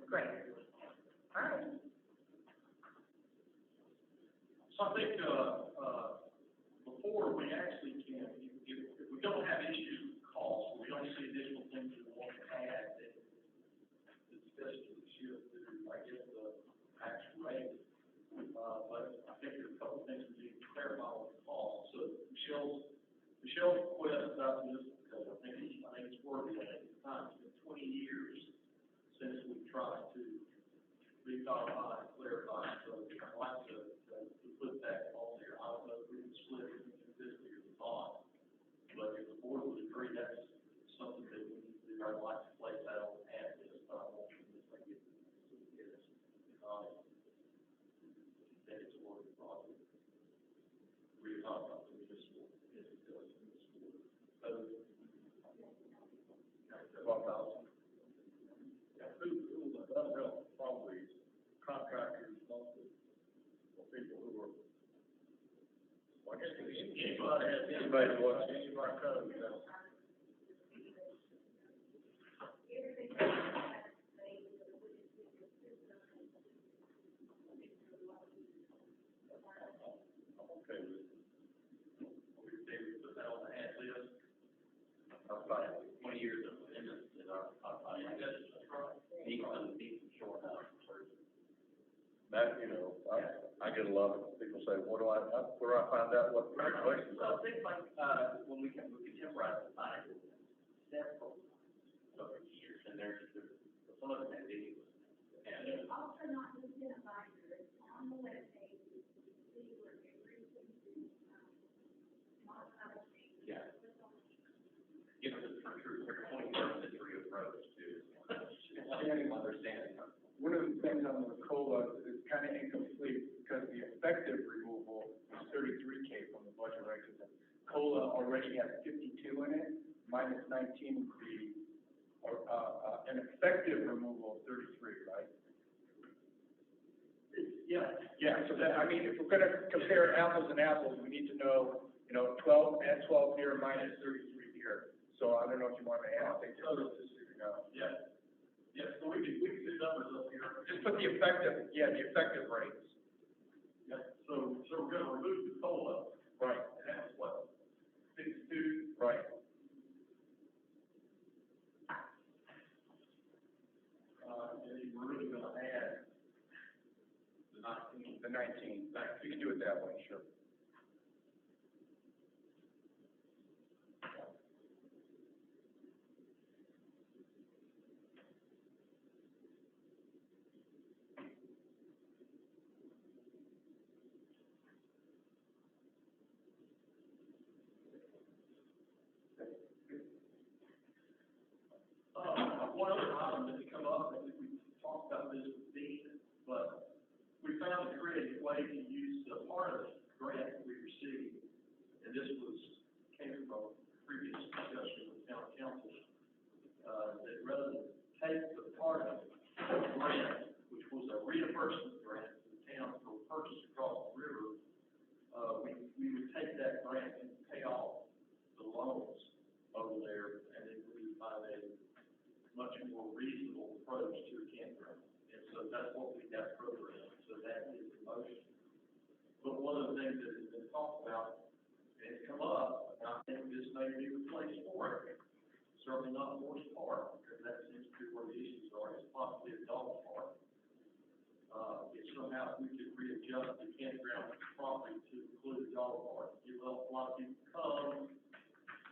Great. All right. So I think, before we actually can, if we don't have issues with cost, we don't see additional things we want to add, then it's best to shift to, I guess, the actual rate. But I think there's a couple of things we need to clarify on the cost. So Michelle's request about this, because I think it's worthy of it. It's been 20 years since we've tried to recodify and clarify. So I'd like to put that on there. I don't know if we can split it into this year or not, but if the board would agree, that's something that we need to do. I'd like to place that on the ad list, but I won't do this. I get this. That it's a worthy project. We're talking about the municipal, so, 12,000. Yeah, who that'll help probably contractors, mostly, or people who are, well, I guess anybody wants any of our codes, okay. We put that on the ad list. I've got 20 years of industry in our need some short hours. That, I get a lot of people say, where do I find out what regulations Well, are? things like, when we contemporize the sign, several over the years, and there's some of them that do. And It's also not just in a binder, it's on the webpage, see where everything is, modified. yeah. For 21st century approach to understanding. One of the things on the COLA is kind of incomplete because the effective removal is 33K from the budget, right? Because the COLA already has 52 in it, minus 19 would be an effective removal of 33, right? Yeah. Yeah, so that, if we're going to compare apples and apples, we need to know, 12 and 12 here minus 33 here. So I don't know if you want to add anything to this, Yeah. Yeah, so we can do numbers up here. Just put the effective rates. Yeah, so we're gonna remove the COLA. Right. And that's what, 62? Right. And then we're really gonna add the 19. The 19. You can do it that way, sure. One other item that's come up, and we talked about this with Dean, but we found a creative way to use the part of the grant that we received, and this came from a previous discussion with town council, that rather than take the part of the grant, which was a reimbursement grant to the town for purchase across the river, we would take that grant and pay off the loans over there, and then we would find a much more reasonable approach to a campground. And so that's what we got programmed. So that is in motion. But one of the things that has been talked about, and it's come up, and I think this may be replaced for it. Certainly not Morris Park, because that seems to be where the issues are. It's possibly a dog park. If somehow we could readjust the campground property to include a dog park, you know, a lot of people come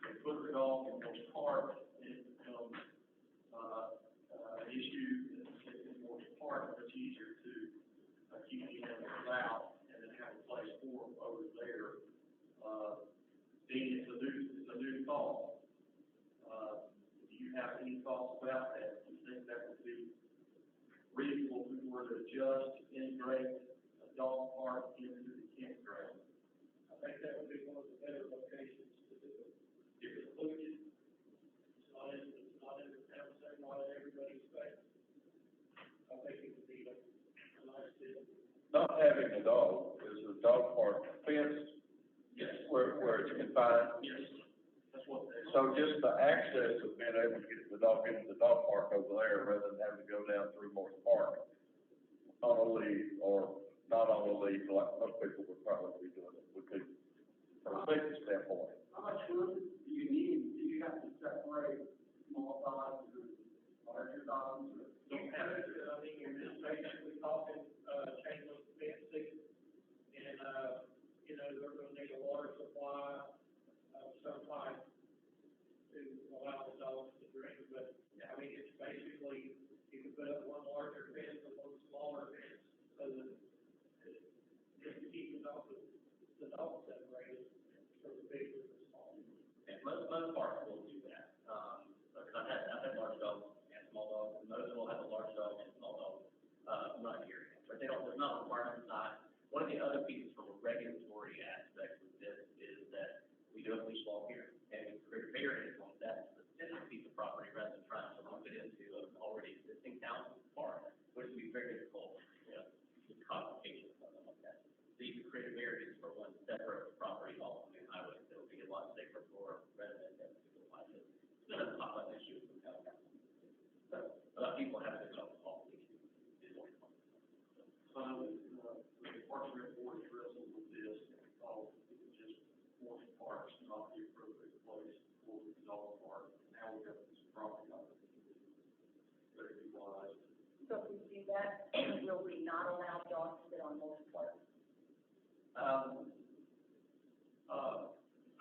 and put their dog in Morris Park, and it becomes an issue in Morris Park. It's easier to keep the animals out and then have a place for them over there. Being it's a new thought. Do you have any thoughts about that? Do you think that would be reasonable if we were to adjust, integrate a dog park into the campground? I think that would be one of the better locations to do it. If it's included, It's not in the town center, not in everybody's face. I think it would be a nice deal. Not having a dog, is the dog park fenced? yes. fine. Yes, that's what they. So just the access of being able to get the dog into the dog park over there rather than having to go down through Morris Park on a lead or not on a lead, like most people would probably be doing it, would be from a safety standpoint. How much room do you need? Do you have to separate small dogs and larger dogs? Don't have to, I mean, you're just basically talking, chain link fencing, and, you know, they're gonna need a water supply of some type to allow the dogs to drink, but, I mean, it's basically, you can put up one larger fence and one smaller fence, so that, just to keep the dogs separated, from the big to the small. And most parks will do that, because I've had large dogs and small dogs, and most will have a large dog and a small dog, run here. But they don't, there's not a requirement inside. One of the other pieces from a regulatory aspect of this is that we do a leash law here, and we create barriers on that specific piece of property rather than trying to lump it into an already existing town park, which would be very difficult, you know, with complications and something like that. So you can create barriers for one separate property off the main highway, that would be a lot safer for residents and people like this. It's been a pop-up issue from town council. So, a lot of people have to go off the issue. The Parks and Rec board is wrestling with this, just force parks not the appropriate place for the dog park. Now we have this property on it. Better be wise. So if we do that, will we not allow dogs to sit on most parks? I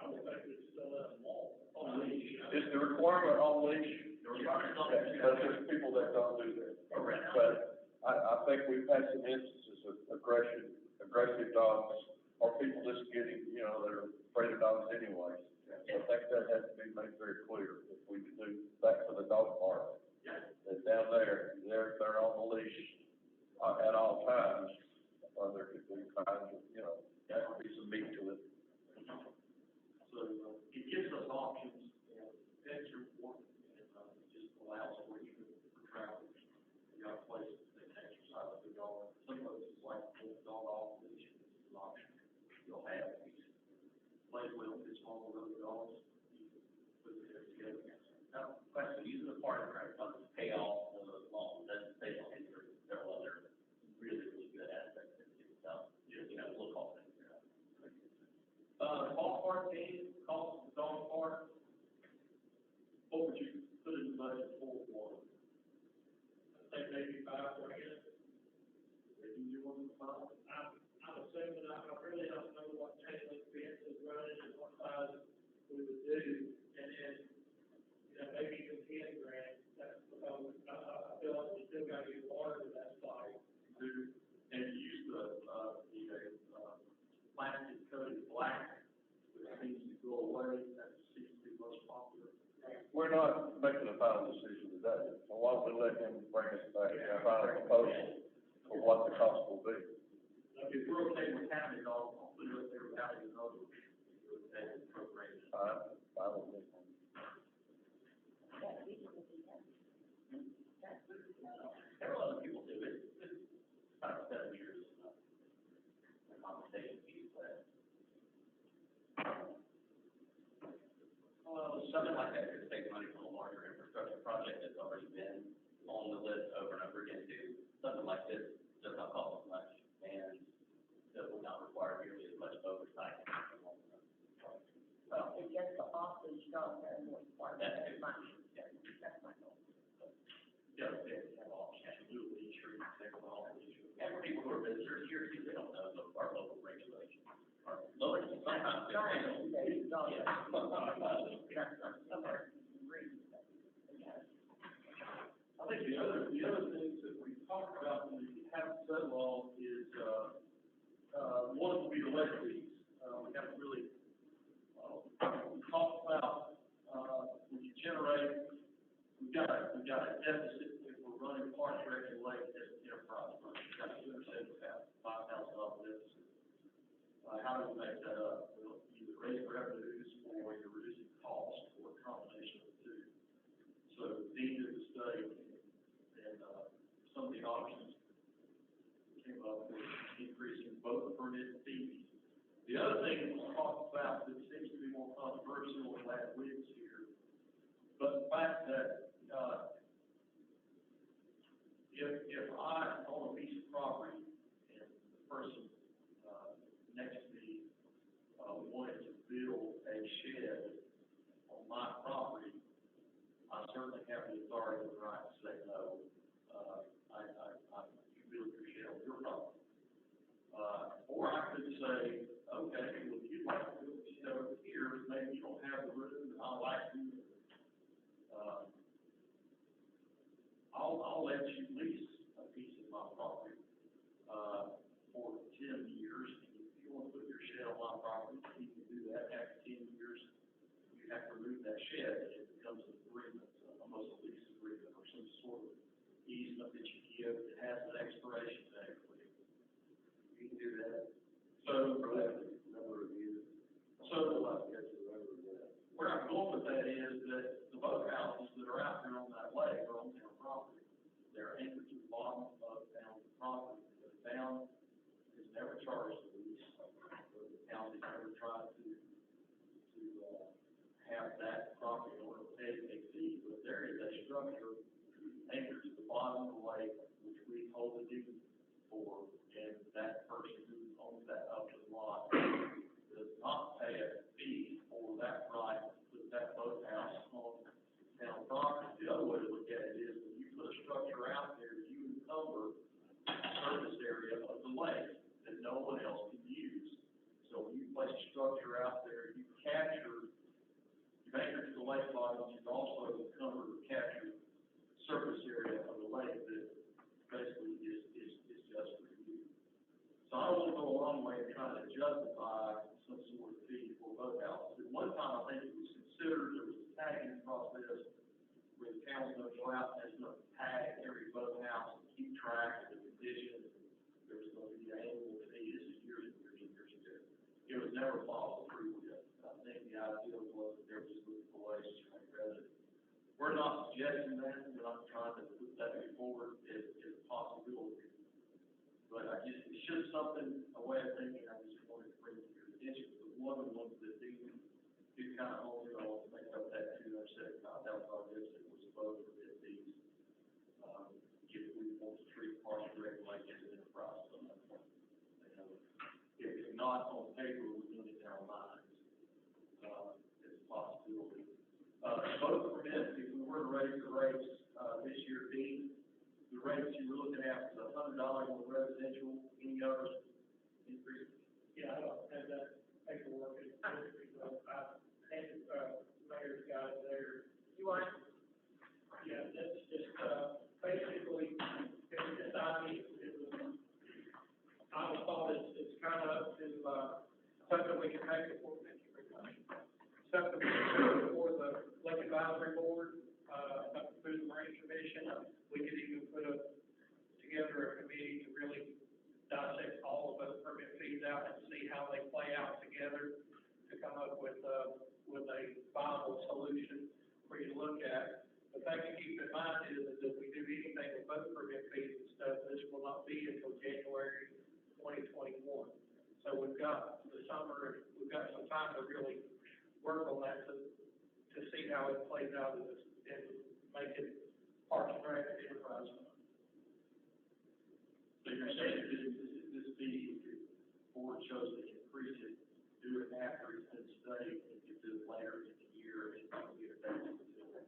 would think we'd still let them walk on leash. Is the requirement on leash? The requirement on But there's people that don't do that. Correct. But I think we've had some instances of aggressive dogs, or people just getting, you know, they're afraid of dogs anyway. So I think that has to be made very clear, if we do that for the dog park. Yeah. That down there, they're on the leash, at all times, or there could be kinds of, you know, there could be some meat to it. So, it gives us options, and pets are important, and, it just allows for even for travelers. You got places that exercise the dog, some places like to pull the dog off the leash, it's an option. You'll have these places with small little dogs, you can put it there together. Now, question, using the park grant funds to pay off the loan, doesn't pay off interest, several other really, really good aspects of it, so, you know, we'll call it. Ballpark game, cost of the dog park, what would you put in the budget for one? I think maybe $5,000. Maybe you want to $5,000? I'm assuming, I really don't know what chain link fence is running and what size we would do, and then, you know, maybe even $10,000, that's because, I feel like we still gotta get water to that site. And use the plastic coated black, which seems to go away, that seems to be most popular. We're not making a final decision today, so why don't we let him bring us back a final proposal for what the cost will be? If we're okay with having it all, I'll put it up there without any other, program. Fine with me. Yeah, we can do that. Several other people do it, it's about 7 years, the compensation piece, but. Something like that could save money from a larger infrastructure project that's already been on the list over and over again too. Something like this does not cost as much, and that will not require nearly as much oversight. Well, it's just the off-leash dogs that are more smart, that's my goal. Yeah, they have options, absolutely, sure, they have all these. And for people who are visitors here too, they don't know our local regulations. Our local, sometimes. Trying to say dogs. Yeah. That's not somewhere reason. I think the other things that we talked about and we haven't settled on is, one would be the lake fees. We haven't really, talked about, when you generate, we've got a deficit if we're running Parks Rec and Lake as an enterprise fund. We've got $275,000 deficit. How do we make that up? We'll either raise revenues or you're reducing costs, or a combination of the two. So Dean did the study, and, some of the options came up with increasing both permit fees. The other thing that was talked about that seems to be more controversial in last week's here, but the fact that, if I own a piece of property and the person, next to me, wanted to build a shed on my property, I certainly have the authority and the right to say no. You build your shed on your property. Or I could say, okay, well, if you'd like to build a shed over here, maybe you don't have the room, and I like to, I'll let you lease a piece of my property, for 10 years. If you want to put your shed on my property, you can do that. After 10 years, you have to remove that shed. It becomes an agreement, almost a lease agreement or some sort of easement that you give that has an expiration date. You can do that. So, Number of years. So, where I'm going with that is that the boathouses that are out there on that lake are on town property. They're anchored to the bottom of town property. The town has never charged the lease. The town has never tried to have that property owner pay a fee, but there is a structure anchored to the bottom of the lake, which we hold the deed for, and that person who owns that upper lot does not pay a fee for that right to put that boathouse on town property. The other way to look at it is when you put a structure out there, you encumber the surface area of the lake that no one else can use. So when you place a structure out there, you capture, you've anchored to the lake bottom, you've also encumbered or captured surface area of the lake that basically is just for you. So I don't want to go a long way in trying to justify some sort of fee for boathouses. At one time, I think it was considered, there was a tagging process where the town's going to go out and it's going to tag every boathouse and keep track of the condition. There was going to be an annual fee. This is years and years and years ago. It was never followed through with. I think the idea was that they're just looking for ways to make revenue. We're not suggesting that. We're not trying to put that forward as a possibility. But it's just something, a way of thinking I just wanted to bring to your attention. But one of the ones that do kind of hold it on to make up that $275,000 that was above the bid fees. If we want to treat partial regulation as an enterprise, so if it's not on paper, we're doing it in our minds. It's a possibility. Both permits, if we were to raise the rates, this year, the rates you were looking at was $100 on residential, any other increase? Yeah, I don't have that paperwork, I had, mayor's guy there. You want? Yeah, that's just, basically, it was decided, I thought it's kind of up to, something we can take before, thank you very much. Something we can take before the Lake Advisory Board, up through the Marine Commission. We could even put together a committee to really dissect all of those permit fees out and see how they play out together to come up with a viable solution for you to look at. The thing to keep in mind is that if we do anything with both permit fees and stuff, this will not be until January 2021. So we've got the summer, we've got some time to really work on that to see how it plays out and make it Parks and Rec enterprise. So you're saying this fee, if the board chose to increase it, do it after it's been studied, and get it later in the year, and not get it back to the bill.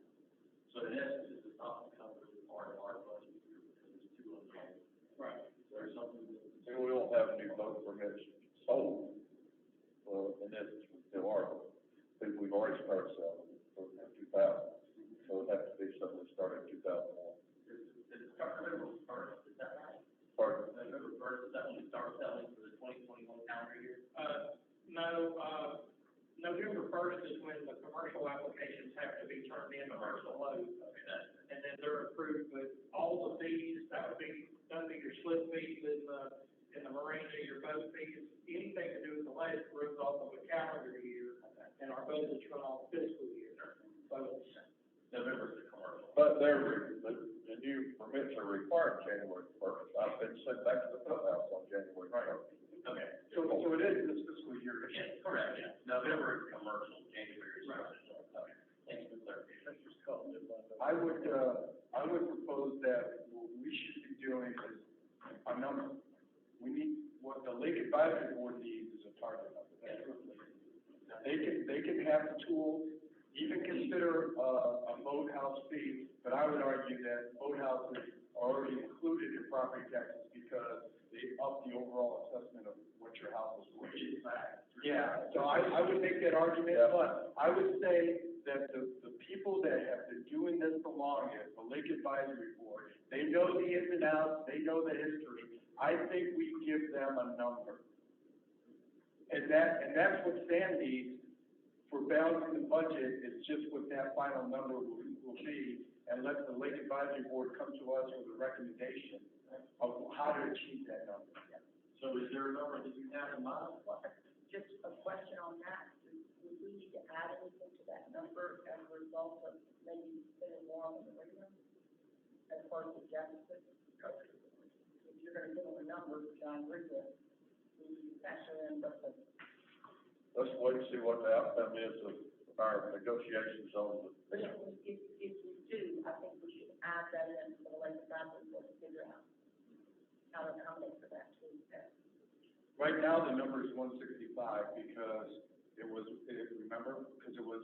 So in essence, this is not become really part of our budget here because it's too unknown. Right. There's something that. And we don't have new boat permits sold, well, in essence, we still are, but we've already started selling for 2000. So it has to be something that started in 2001. November first, is that right? Pardon? November first, is that when we start selling for the 2021 calendar year? No, November 1st is when the commercial applications have to be turned in, commercial loads. And then they're approved with all the fees, that would be your slip fees in the marina, your boat fees, anything to do with the lake runs off of a calendar year, and our budgets run off fiscal year. So it's November is the commercial. But the new permits are required January 1st. I've been sent back to the clubhouse on January 1st. Okay. So it is this fiscal year. Yes, correct, yeah. November is commercial, January is Thanks for clarification. That's just called it, I would propose that what we should be doing is a number. We need, what the Lake Advisory Board needs is a target number. They can have the tools, even consider, a boathouse fee, but I would argue that boathouses are already included in property taxes because they up the overall assessment of what your house is worth. Yeah, so I would make that argument, but I would say that the people that have been doing this the longest, the Lake Advisory Board, they know the ins and outs, they know the history. I think we give them a number. And that's what Stan needs for balancing the budget, is just what that final number will be, and let the Lake Advisory Board come to us with a recommendation of how to achieve that number. So is there a number that you have in mind? Well, just a question on that, would we need to add anything to that number as a result of maybe spending more on the arena? As far as the deficit? If you're gonna give them a number, which I agree with, we need to factor in what the, Let's wait and see what the outcome is of our negotiations on the. but if we do, I think we should add that in for the Lake Advisory Board to figure out how to accommodate for that too. Right now, the number is 165 because remember, because it was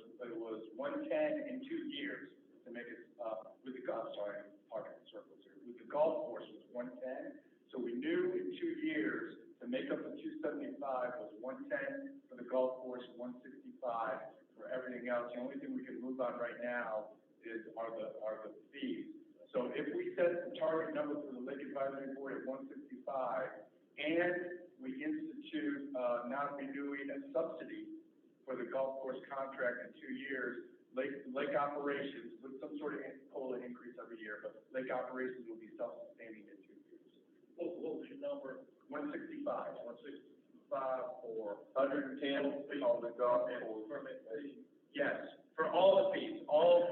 110 in 2 years to make it, with the golf, sorry, I'm parking in circles here. With the golf course was 110, so we knew in 2 years to make up the 275 was 110 for the golf course, 165 for everything else. The only thing we can move on right now are the fees. So if we set the target number for the Lake Advisory Board at 165, and we institute, not renewing a subsidy for the golf course contract in 2 years, lake operations, with some sort of COLA increase every year, but lake operations will be self-sustaining in 2 years. What was your number? 165. 165 for 110 on the golf course permit fee? Yes, for all the fees, all,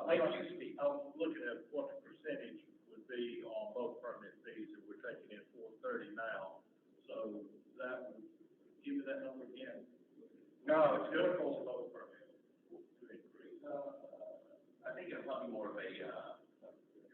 lake use fees. I was looking at what the percentage would be on both permit fees, if we're taking in 430 now. So that would, give me that number again. No, it's good. Both permits to increase. I think it's probably more of a,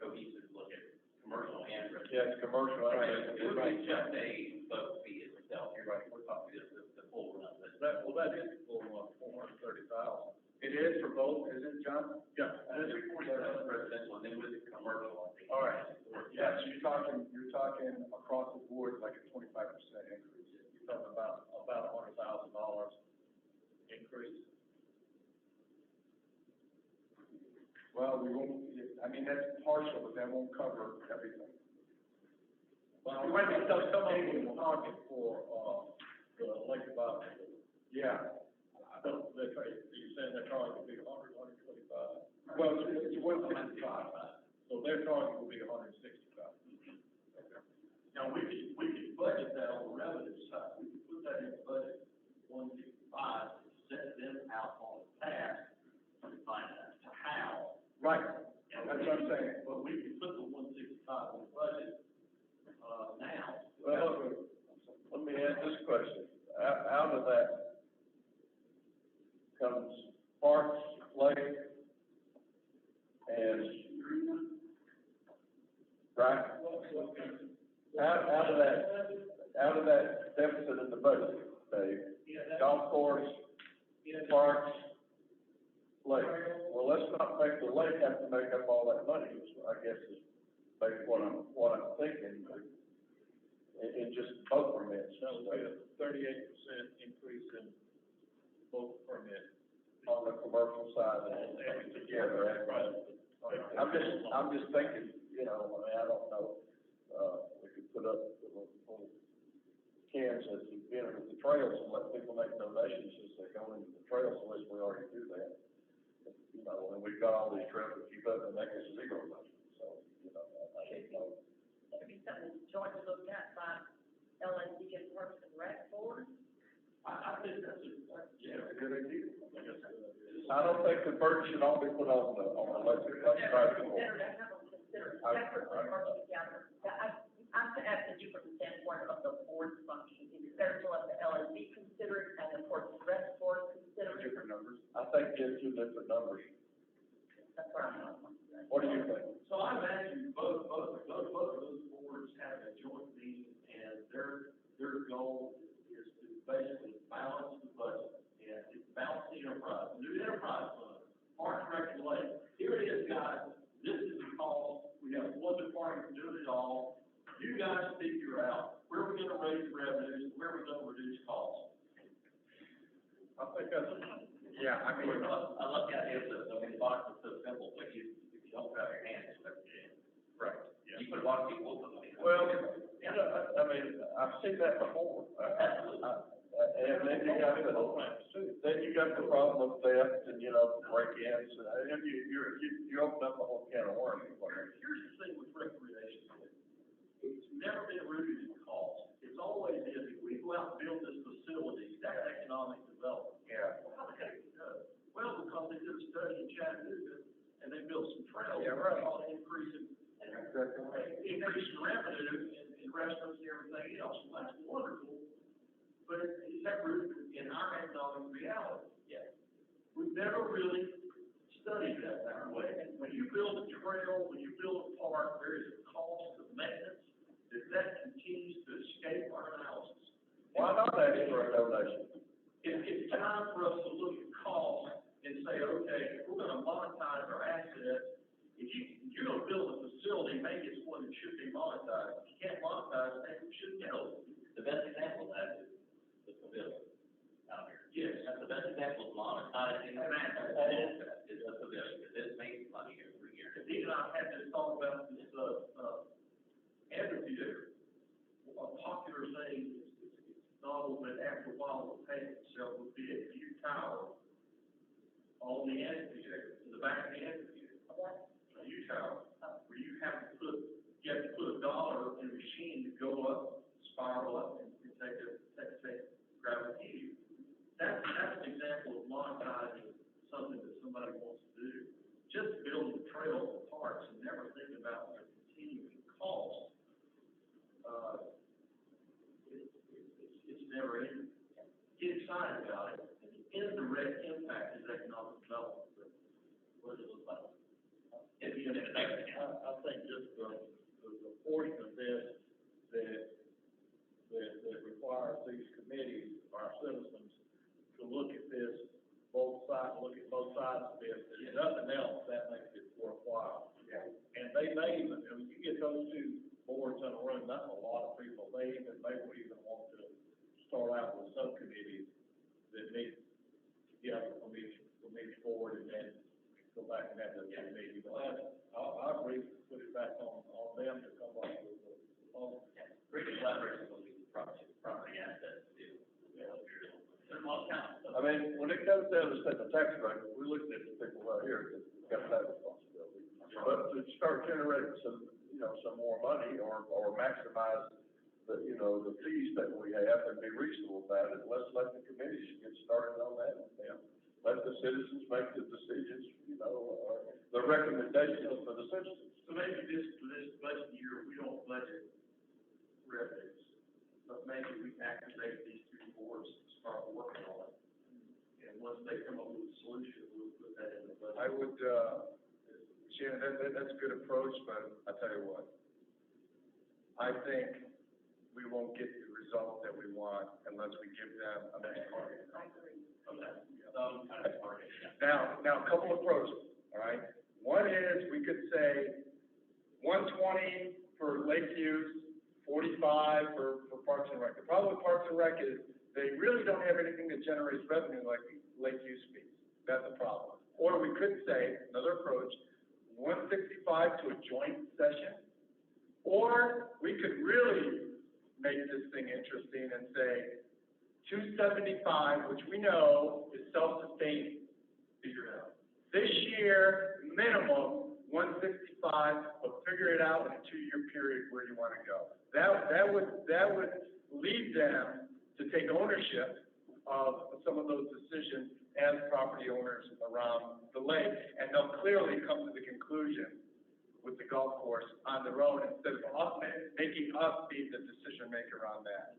cohesive look at commercial and residential. Yes, commercial. Right, it would be just a boat fee itself, you're right, we're talking just the full run of it. That is for 430,000. It is for both, is it, John? Yeah. That's residential, and then with the commercial, I think. All right. Yes, you're talking across the board like a 25% increase. You're talking about $100,000 increase. Well, we won't, I mean, that's partial, but that won't cover everything. Well, right now, some of them will target for, the Lake Advisory. Yeah. So you're saying their target will be 100, 125? Well, it's 165. So their target will be 165. Now, we could budget that on the revenue side, we could put that in the budget, 165, set them out on the path to find out how. Right, that's what I'm saying. But we could put the 165 in the budget, now. Well, let me ask this question. Out of that comes Parks, Lake, and, right? Out of that deficit in the budget, Dave, golf course, parks, lake. Well, let's not make the lake have to make up all that money, I guess is maybe what I'm thinking. In just both permits. That would be a 38% increase in both permits. On the commercial side and together. I'm just thinking, you know, I mean, I don't know, we could put up little cans at the end of the trails and let people make donations as they go into the trails, unless we already do that. You know, and we've got all these trails to keep up, and that gets zero money, so, you know, I think, It could be something jointly looked at by LND and Parks and Rec Board. I think that's a good idea. I don't think the burden should all be put on the electric. Consider that, have them consider separately or together. I'm asking you from the standpoint of the board's function, it's better to let the LND consider it, and of course, the rest board consider it. numbers? I think there's two different numbers. That's where I'm at. What do you think? So I imagine both of those boards have a joint meeting, and their goal is to basically balance the budget, and it's balance the enterprise, new enterprise fund, Park and Rec and Lake. Here it is, guys, this is the cost, we have one department doing it all, you guys figure out where we're gonna raise revenues, where we're gonna reduce costs. I think that's, yeah, I mean, I love the idea of the box is so simple, but if you don't grab your hands, you have to get in. right. You put a lot of people with them. Well, you know, I mean, I've seen that before. And then you got the problem of theft and, you know, break-ins, and you open up a whole can of worms. Here's the thing with recreation, it's never been rooted in cost, it's always been, if we go out and build this facility, that's economic development. Yeah. Well, how the heck did it go? Well, because they did a study in Chattanooga, and they built some trails. Yeah, right. All increasing, increasing revenue and restaurants and everything else, well, that's wonderful. But is that rooted in our economic reality? Yeah. We've never really studied that way. And when you build a trail, when you build a park, there is a cost of maintenance that continues to escape our analysis. Why not ask for a donation? It's time for us to look at cost and say, okay, if we're gonna monetize our assets, if you're gonna build a facility, maybe it's one that should be monetized. If you can't monetize it, maybe we shouldn't build it. The best example of that is the pavilion out here. Yes. That's the best example of monetizing an asset, is the pavilion, because it makes money every year. Steve and I had this talk about this, amphitheater. A popular thing is novel, but after a while will pay itself, would be a view tower on the amphitheater, in the back of the amphitheater. A view tower, where you have to put $1 in a machine to go up, spiral up, and take grab a view. That's an example of monetizing something that somebody wants to do. Just building trails and parks and never thinking about the continuing cost. It's never ending. Get excited about it. And the indirect impact is economic development. But what does it look like? I think just the portion of this that requires these committees, our citizens, to look at this, both sides of this, if nothing else, that makes it worthwhile. Yeah. And they may even, when you get those two boards in a room, that's a lot of people, they would even want to start out with subcommittees that meet together from each board, and then go back and have the meeting. But I agree, put it back on them to come up with the proposal. Pretty collaboration will be property assets too. There's a lot of time. I mean, when it comes down to setting the tax rate, we're looking at the people out here that got that responsibility. But to start generating some more money or maximize the fees that we have and be reasonable about it, let's let the committees get started on that. And let the citizens make the decisions, the recommendations for the citizens. So maybe this budget year, we don't budget revenues, but maybe we activate these two boards and start working on it. And once they come up with a solution, we'll put that in the budget. I would, Shannon, that's a good approach, but I'll tell you what. I think we won't get the result that we want unless we give them a benchmark. I agree. Now, a couple of approaches, all right? One is, we could say 120 for lake use, 45 for Parks and Rec. The problem with Parks and Rec is they really don't have anything that generates revenue like lake use fees. That's a problem. Or we could say, another approach, 165 to a joint session. Or we could really make this thing interesting and say 275, which we know is self-sustaining. Figure it out. This year, minimum 165, but figure it out in a 2-year period where you want to go. That would lead them to take ownership of some of those decisions as property owners around the lake, and they'll clearly come to the conclusion with the golf course on their own instead of us making us be the decision maker on that.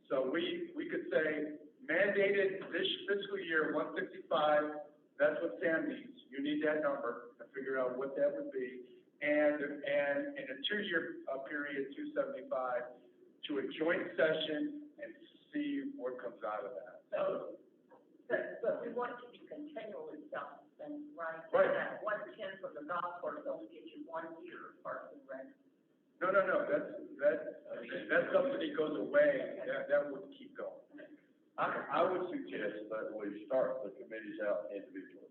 So we could say mandated this fiscal year, 165, that's what Sam needs. You need that number to figure out what that would be. And in a 2-year period, 275, to a joint session and see what comes out of that. So, but we want to be continually self-sustaining, right? Right. That 110 from the golf course only gets you 1 year of Parks and Rec. No, that's something that goes away, that would keep going. I would suggest that we start the committees out individually.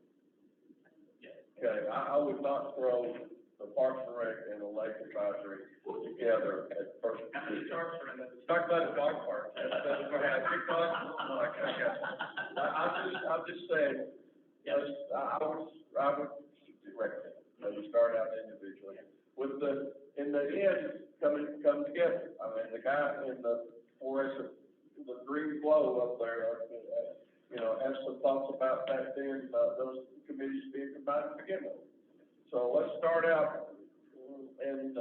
Yeah. Okay, I would not throw the Parks and Rec and the Lake Advisory together at first. How many stars are in that? Talk about the dog park. That's what I think I'm just saying, Yes, I would direct it, we start out individually. With in the end, come together. I mean, the guy in the forest, the green glow up there, has some thoughts about that then, those committees being combined together. So let's start out and,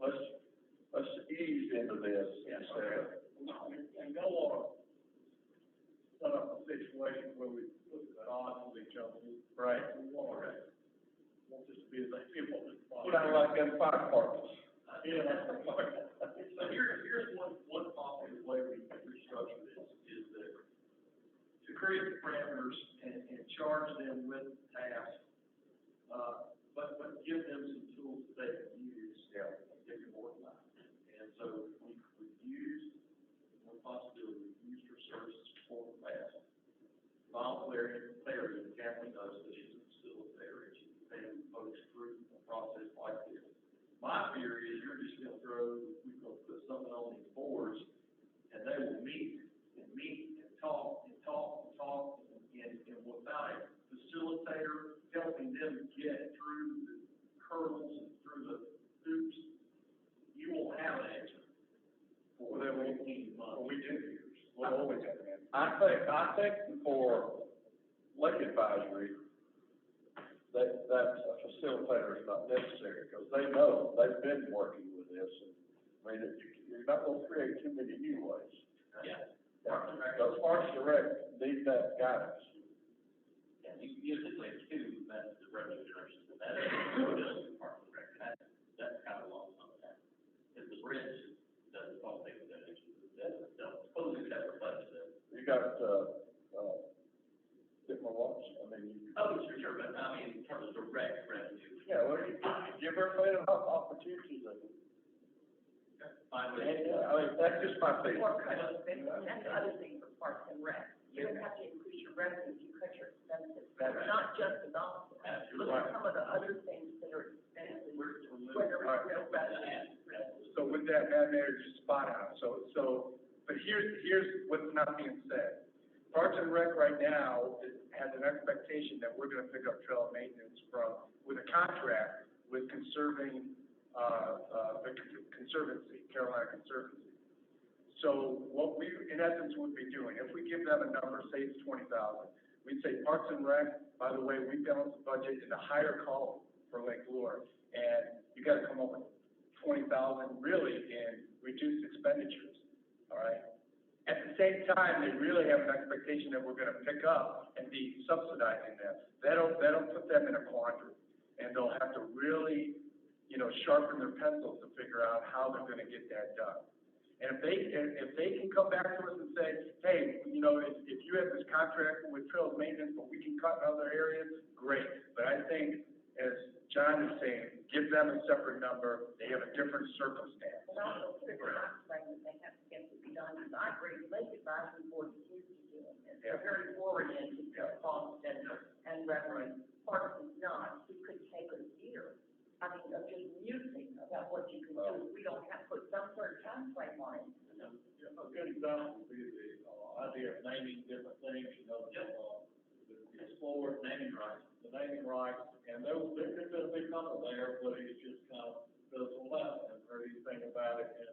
let's ease into this. And go on, set up a situation where we look at odds with each other. right. We want this to be as simple as possible. Kind of like them five parties. Yeah. So here's one possible way we can restructure this, is that to create the parameters and charge them with tasks, but give them some tools that they can use. Yeah. They can organize. And so we've used, one possibility, we've used her services for the past. Voluntary therapy, Kathleen knows that she's a facilitator, and she can take folks through a process like this. My fear is we're going to put something on these boards, and they will meet and talk and without a facilitator helping them get through the hurdles and through the hoops, you won't have an answer for 18 months. Well, we do years. We'll always have an answer. I think for Lake Advisory, that a facilitator is not necessary, because they know, they've been working with this, and, I mean, you're not gonna create too many new ways. Yeah. Those Parks and Rec need that guidance. Yeah, you usually have two methods of revenue generation, and that is part of the record. That's kind of lost some of that. Because the bridge doesn't fall things that that's totally separate budget. You got, different ones, I mean, Oh, sure, but I mean, in terms of direct revenue. yeah, well, you give everybody an opportunity to. Finally. I mean, that's just my thing. Or cut expenses, that's the other thing for Parks and Rec. You don't have to increase your revenue if you cut your expenses. That's It's right. not just the golf course. Look at some of the other things that are expensive, where there is real revenue. So with that, Madam Mayor, you're spot on. But here's what's not being said. Parks and Rec right now has an expectation that we're gonna pick up trail maintenance with a contract with Conserving, the Conservancy, Carolina Conservancy. So what we, in essence, would be doing, if we give them a number, say it's 20,000, we'd say Parks and Rec, by the way, we balance the budget in the higher column for Lake Lure, and you gotta come up with 20,000 really in reduced expenditures, all right? At the same time, they really have an expectation that we're gonna pick up and be subsidizing them. That'll put them in a quandary, and they'll have to really, sharpen their pencils to figure out how they're gonna get that done. And if they can come back to us and say, hey, if you have this contract with trails maintenance, but we can cut in other areas, great. But I think, as John is saying, give them a separate number, they have a different circumstance. And also put a timeframe that they have to get to be done, because I agree, the Lake Advisory Board is used to doing this. They're very oriented to cost and revenue. Parks is not, it could take a year. I mean, of just musing about what you can do, we don't have to put some sort of timeframe on it. A good example would be the, idea of naming different things, the explored naming rights, the naming rights, and there could have been a big number there, but it's just kind of fizzled out, and heard anything about it in,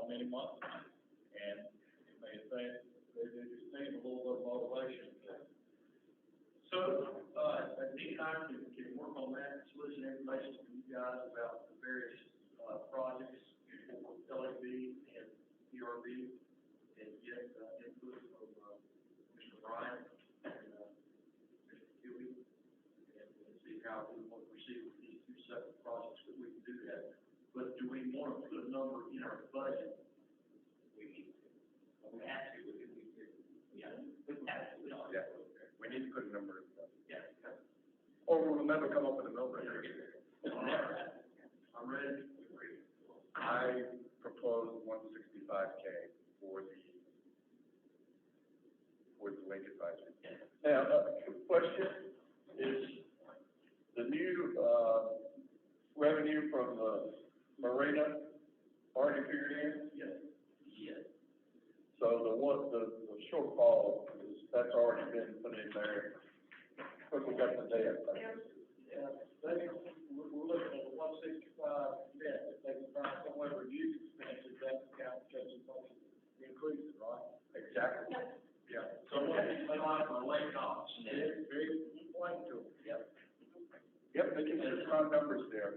many months. And it may think, they just need a little bit of motivation. So, at any time, can work on that, solicit information from you guys about the various, projects, LAB and PRB, and get, input from, Brian and, Mr. Dewey, and see how we want to proceed with these two separate projects that we can do that. But do we want to put a number in our budget? We need to. We have to, yeah, we have to, we don't. Yeah, we need to put a number in that. Yeah. Or we'll never come up with a number. It'll never happen. I'm ready. I propose 165K for the lake advisory. Now, question is, the new, revenue from the marina already figured in? Yes. Yes. So the shortfall is, that's already been put in there, because we got the debt. We're looking at 165 debt, if they can find somewhere to reduce expenses, that's the kind of just increase it, right? Exactly. Yeah. So what is the line for lake ops? Very important to them. Yep. Yep, they can see strong numbers there.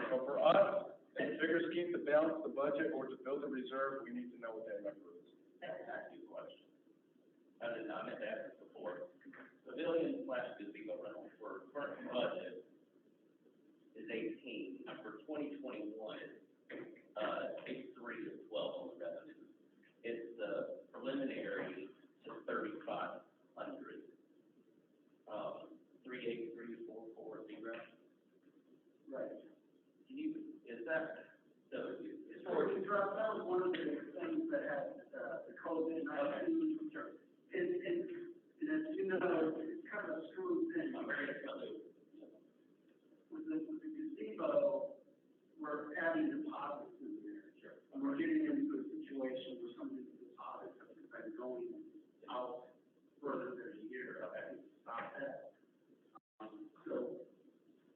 So for us, to figure scheme to balance the budget or to build a reserve, we need to know what that number is. That's actually a question. I meant to ask this before. The million slash gazebo rental for current budget is 18. For 2021, page 3 of 12 on the revenue. It's preliminary to 3,500. 383,440. Right. Can you, is that, so, it's So that was one of the things that had, the COVID-19. And as you know, it's kind of a screw thing. I'm very familiar. With the gazebo, we're adding deposits in there. Sure. And we're getting into a situation where some of these deposits have been going out further than a year. Okay. Stop that. So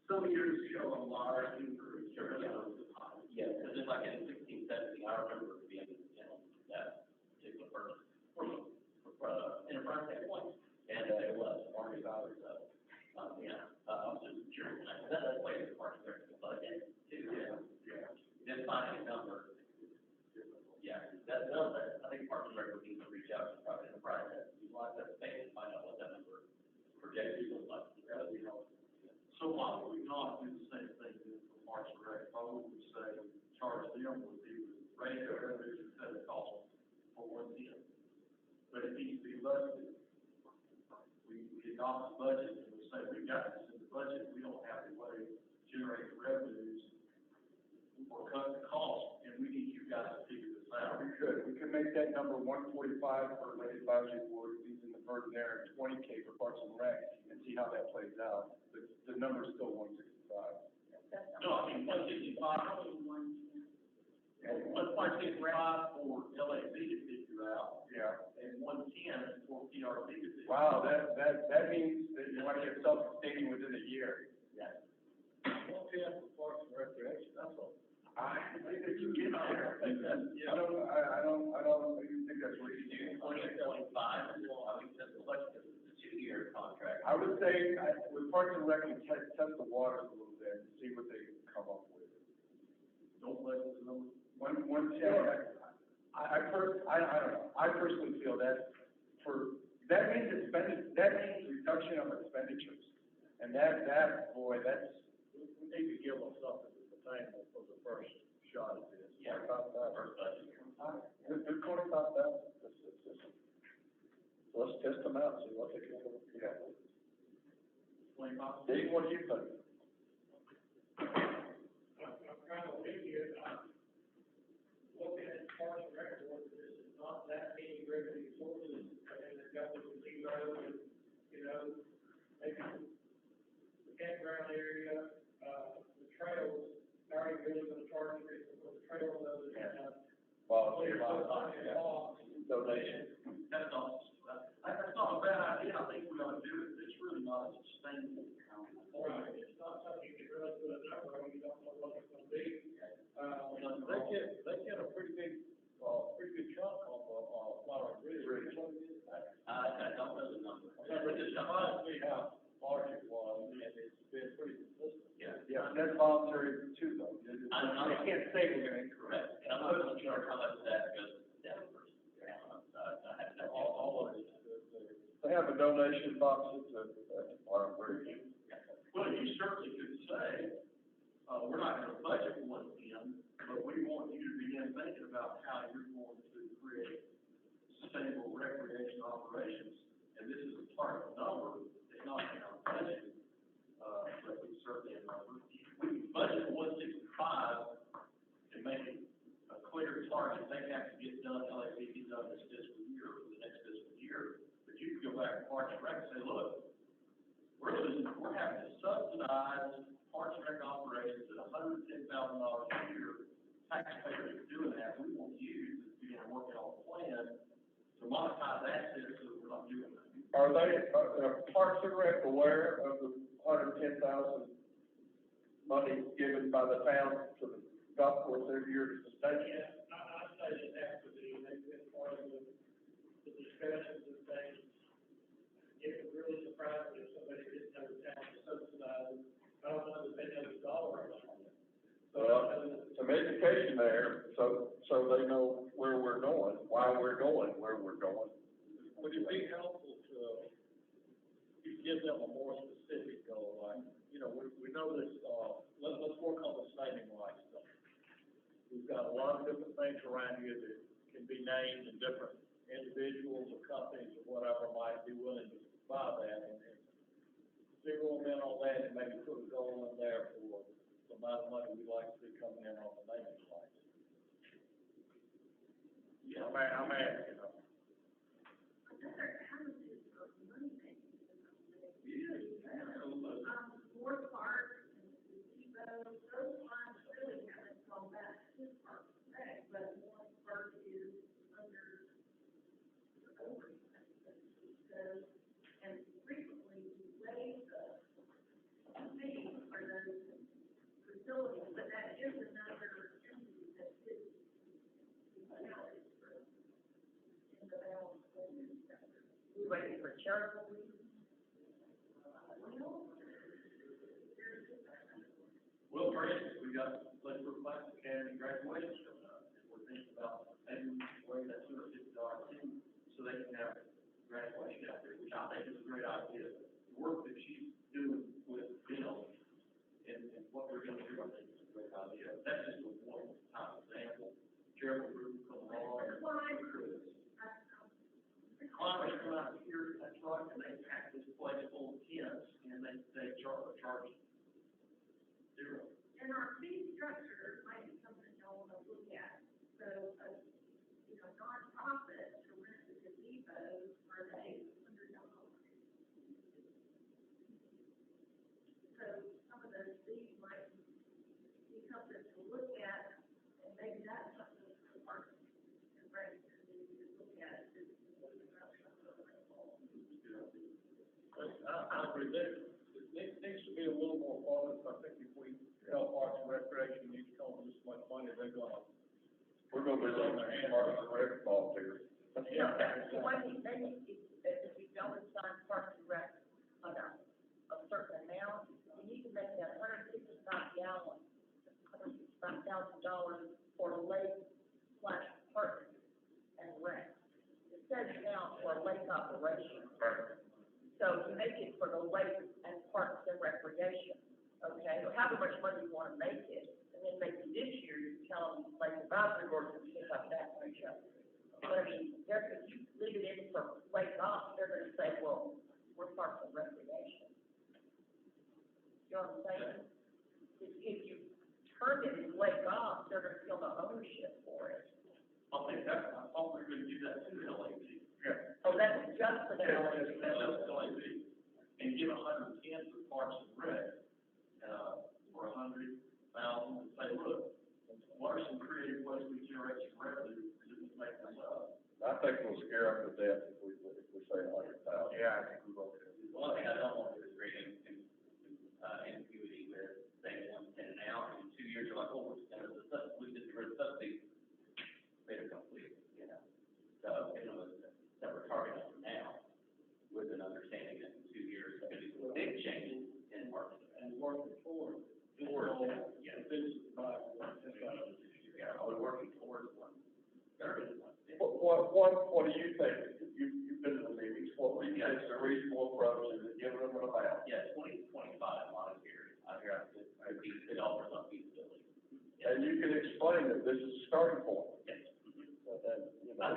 some years show a large increase. Sure, yeah. Deposits. Yeah, because it's like in 16, 17, I remember being, that particular person from, enterprise standpoint, and it was $40, so, I was just curious, that's why it's part of their budget, too. Yeah. Just finding a number, I think Parks and Rec would need to reach out to probably enterprise that, you want that space and find out what that number projected looks like. That would be helpful. So why would we not do the same thing for Parks and Rec? Why would we say charge them would be raise their revenues instead of cost for 110? But it needs to be budgeted. We adopt the budget and we say we got this in the budget, we don't have a way to generate revenues or cut the cost, and we need you guys to figure this out. We could make that number 145 for lake advisory board, using the burden there, and 20K for Parks and Rec, and see how that plays out. But the number's still 165. No, I mean, 165, let's find 65 for LAB to figure out, Yeah. and 110 for PRB to figure out. Wow, that means that you want to get self-sustaining within a year. Yes. Well, yeah, for Parks and Recreation, that's all. I think that you get there. Yeah. I don't even think that's what you do. 2025, I mean, that's the budget, because it's a 2-year contract. I would say, with Parks and Rec, we test the waters a little bit and see what they come up with. Don't let the number. One ten, I don't know, I personally feel that that means reduction of expenditures. And boy, that's. We need to give them something that's attainable for the first shot at this. Yeah. About that. First budget. They're talking about that. Let's test them out, see what they can do. Yeah. Dave, what do you think? I'm kind of with you, looking at Parks and Rec, there's not that many revenue sources, and they've got the gazebo, and, maybe the campground area, the trails, are you really gonna charge for the trail, those, Volunteer, Donation. That's not a bad idea, I think we ought to do it, but it's really not a sustainable. right, it's not something you can really put a number on, you don't know what it's gonna be. They get a pretty good chunk off, Flower Bridge. I don't know the number. It surprised me how large it was, and it's been pretty consistent. Yeah, that's voluntary too, though. I can't say we're gonna increase. Correct, and I'm not really sure how much of that goes to Denver. I have no. All of it, the They have a donation box at the Farm Bridge. Well, you certainly could say, we're not gonna budget 110, but we want you to begin thinking about how you're going to create sustainable recreation operations. And this is a target number, it's not in our budget, but it's certainly a number. We budget 165 and make it a clear target, they have to get done, LAP get done this fiscal year, or the next fiscal year. But you can go back to Parks and Rec and say, look, we're having to subsidize Parks and Rec operations at $110,000 a year. Taxpayers are doing that. We want you to begin working on a plan to monetize assets so that we're not doing that. Are Parks and Rec aware of the $110,000 money given by the town to the golf course every year to sustain it? Yeah, I'd say it has to be, they've been part of the discussions and things. It would really surprise me if somebody didn't know the town to subsidize it. I don't know that they know the dollar amount. Well, some education there, so they know where we're going, why we're going, where we're going. Would it be helpful to give them a more specific goal, like, you know, we know this, let's work on the saving life stuff. We've got a lot of different things around here that can be named, and different individuals or companies or whatever might be willing to buy that, and zero them in on that, and maybe put a goal in there for the amount of money we'd like to see coming in on the maintenance lights. Yeah, I'm asking them. More parks and depots, those lines really haven't gone back to Parks and Rec, but one park is under the oversight. So, and frequently we raise the fee for those facilities, but that is another entity that is accounted for in the balance of the sector. We waiting for charitable reasons? Well, for instance, we got Lakeshore Plastic Academy graduation coming up, and we're thinking about maybe we can weigh that $250 too, so they can have graduation out there, which I think is a great idea. The work that she's doing with Bill and what we're gonna do, I think is a great idea. That's just a one-time example. Charitable group come along and recruit us. Climbers come out here, that's right, and they pack this place full of tents, and they charge zero. And our fee structure might be something y'all want to look at. So, nonprofit to rent the gazebos are paid $100. So some of those fees might be something to look at, and maybe that's something the Parks and Rec to look at. I agree there. It needs to be a little more focused. I think if we help Parks and Recreation, needs to come with this much money, we're gonna be looking at Parks and Rec volunteers. Yeah, so I think they need to, if you don't assign Parks and Rec a certain amount, you need to make that $165,000 for lake/park and rec. It says now for lake operation. Right. So you make it for the lake and parks and recreation, okay? So however much money you want to make it, and then maybe this year you tell them, like, the advisory board can pick up that much. But I mean, if you leave it in for lake ops, they're gonna say, well, we're parks and recreation. You know what I'm saying? If you turn it in lake ops, they're gonna feel the ownership for it. I thought we were gonna do that to LAP. Yeah. Oh, that's just for the LAP. And give 110 for Parks and Rec, for 100,000, and say, look, what are some creative ways we generate some revenue, and just make this up? I think we'll scare them to death if we say $100,000. Yeah, I think we will. The one thing I don't want to do is create ambiguity with saying 110 now, and in 2 years, you're like, oh, we just the subsidy, made it complete, you know. So, it was that we're targeting now, with an understanding that in 2 years, there's going to be some big changes in market. And working forward. Yeah, we're working towards one. There is one. What do you think? You've been to the meetings, what do you think Yeah, 2025 model year, it offers up feasibility. And you can explain that this is a starting point. Yes. And,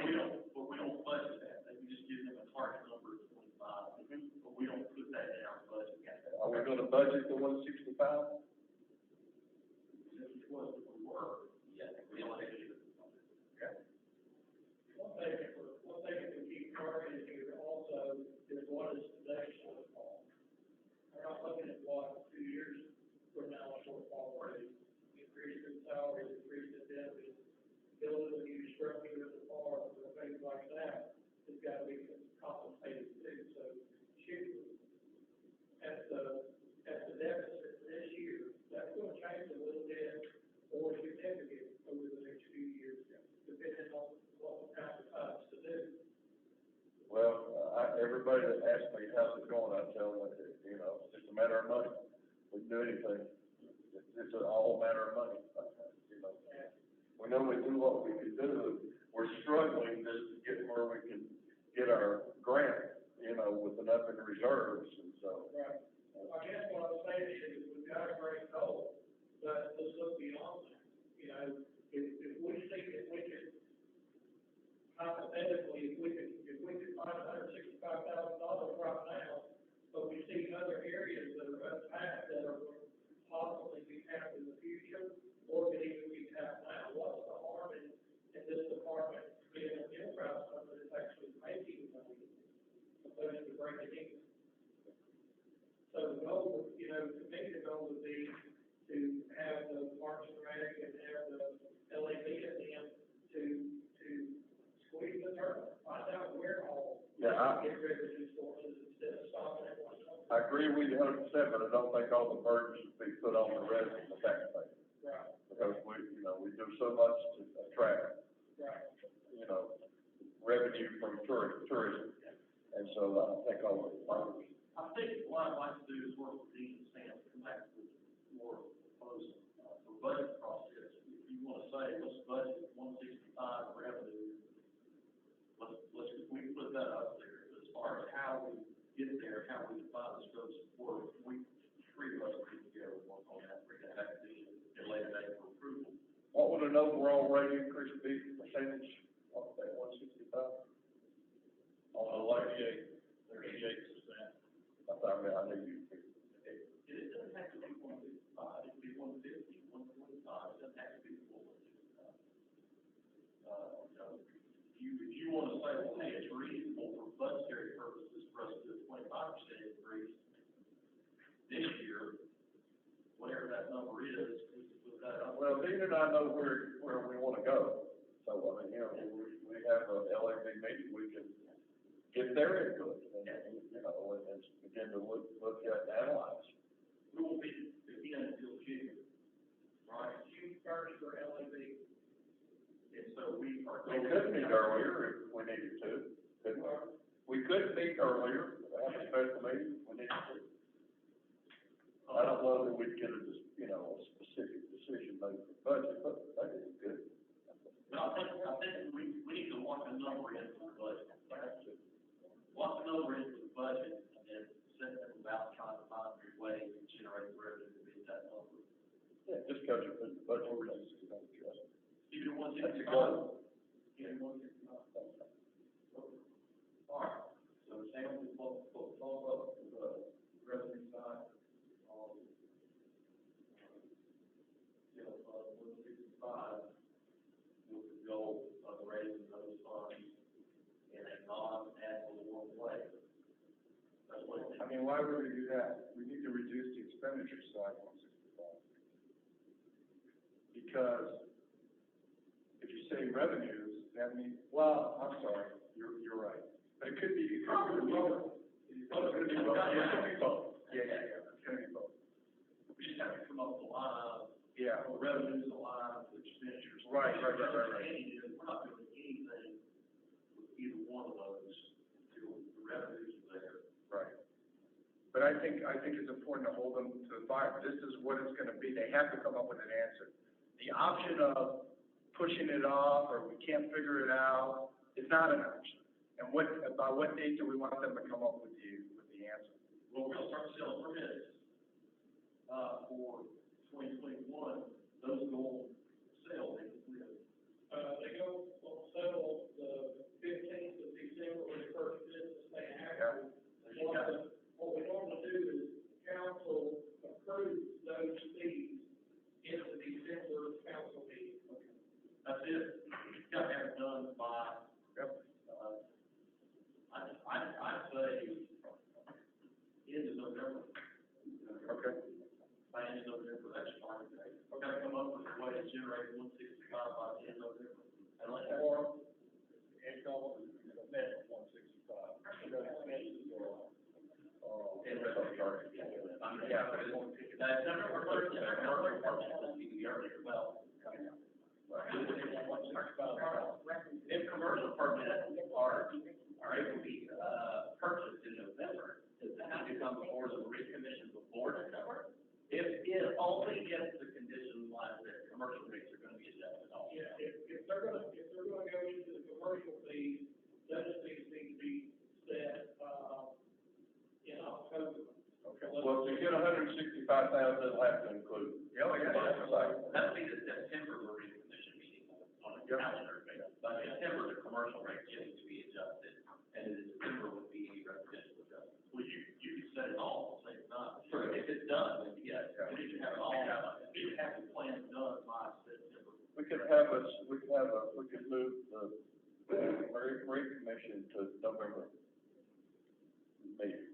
you know. We don't budget that, we just give them a target number of 25, but we don't put that in our budget. Are we gonna budget the 165? Since it was, we were. Yeah, we don't have to. One thing that we keep targeting here also is what is today's shortfall. We're not looking at what 2 years from now shortfall rate, increase in salaries, increase in benefits, building a new structure of the park, or things like that. It's got to be compensated too. So shoot, at the deficit this year, that's going to change a little bit or significant over the next few years, depending on what kind of cuts to do. Well, everybody that asks me how's it going, I tell them that, you know, it's just a matter of money. We can do anything. It's all a matter of money. You know, we know we do what we can do. We're struggling just to get where we can get our grant, you know, with enough in reserves, and so. Right. I guess what I'm saying is, we've got a great goal, but let's look beyond that. You know, if we see that we can, hypothetically, if we could find $165,000 right now, but we see other areas that are untapped that are going to possibly be tapped in the future, or could even be tapped now, what's the harm in this department being an enterprise fund that is actually making money, opposed to breaking even? So the goal, you know, to me, the goal would be to have the Parks and Rec and have the LAB at the end to squeeze the turtle, find out where all Yeah, get revenue sources instead of stopping at one. I agree with you 100%, but I don't think all the burden should be put on the resident, the taxpayer. Right, Because we do so much to attract, right. you know, revenue from tourism. And so I don't think all the burden. I think what I'd like to do is work with Dean and Sam to come back with more proposal, for budget process. If you want to say, let's budget 165 revenue, we can put that up there. As far as how we get there, how we define the scopes of work, we three of us need to go work on that, bring that back to you, and lay it out for approval. What would an overall rate increase be, percentage of that 165? On the like 38%. I knew you. It doesn't have to be 165, it could be 150, 125, it doesn't have to be 165. If you want to say, well, hey, it's reasonable for budgetary purposes for us to do a 25% increase this year, whatever that number is, we can put that up. Well, Dean and I know where we want to go. So, I mean, you know, we have a LAB meeting, we can get their input and you know, and begin to look at and analyze. We won't be again until June, right? June first for LAB. And so we are. We could meet earlier if we needed to, couldn't we? We could meet earlier, have a special meeting if we needed to. I don't know that we'd get a specific decision made for budget, but that is good. No, I think we need to lock a number into the budget. Lock a number into the budget and then set them about trying to find a way to generate revenue to meet that number. Yeah, just because you put the budget, we're just, you don't adjust. Even one That's a sixty-five. goal. Even 165. All right, so Sam will follow up with the revenue side on, 165 with the goal of raising those funds in a non-ad valorem way. That's what it is. I mean, why would we do that? We need to reduce the expenditure side of 165. Because if you say revenues, that means, well, I'm sorry, you're right. But it could be both. It's gonna be both. Yeah, it's gonna be both. We just have to come up with a line, Yeah. revenues aligned with expenditures. Right. We're not doing anything with either one of those until the revenues are there. Right. But I think it's important to hold them to the fire. This is what it's gonna be. They have to come up with an answer. The option of pushing it off, or we can't figure it out, is not an option. And by what date do we want them to come up with the answer? Well, we're gonna start selling for 2021, those go on sale, they They go on sale the 15th of December, or the first business day after. What we normally do is council approves those fees in the December council meeting. That's it. You gotta have it done by, I'd say end of November. Okay. By end of November, that's fine. We're gonna come up with a way to generate 165 by the end of November. And let that Or, income, net of 165. Expenses or, and rest charges. Yeah, but that's never referred to their commercial purposes, the earlier, well. If commercial permits are able to be, purchased in November, does that have to come before the recommission before December? If only if the condition was that commercial rates are gonna be adjusted also. Yeah, if they're gonna go into the commercial fees, those fees need to be set, in October. Okay, well, to get 165,000, it'll have to include. Oh, yeah, that'll be the September recommission meeting on a calendar basis. But September, the commercial rate needs to be adjusted, and in December would be residential adjustment. Well, you can set it all, say it's not. If it's done, then yes, we should have it all. You should have the plan done by September. We could move the recommission to November meeting,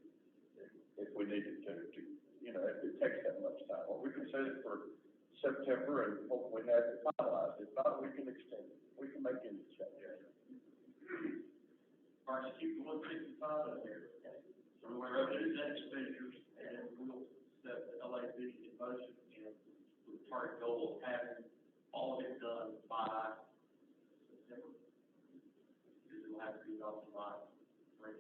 if we needed to, if it takes that much time. Or we can set it for September and hopefully have it finalized. If not, we can extend it. We can make any change. All right, keep the 165 in there. So we're revenues and expenditures, and we'll set the LAB in motion, with the target goal of having all of it done by September. Because it'll have to be done by spring.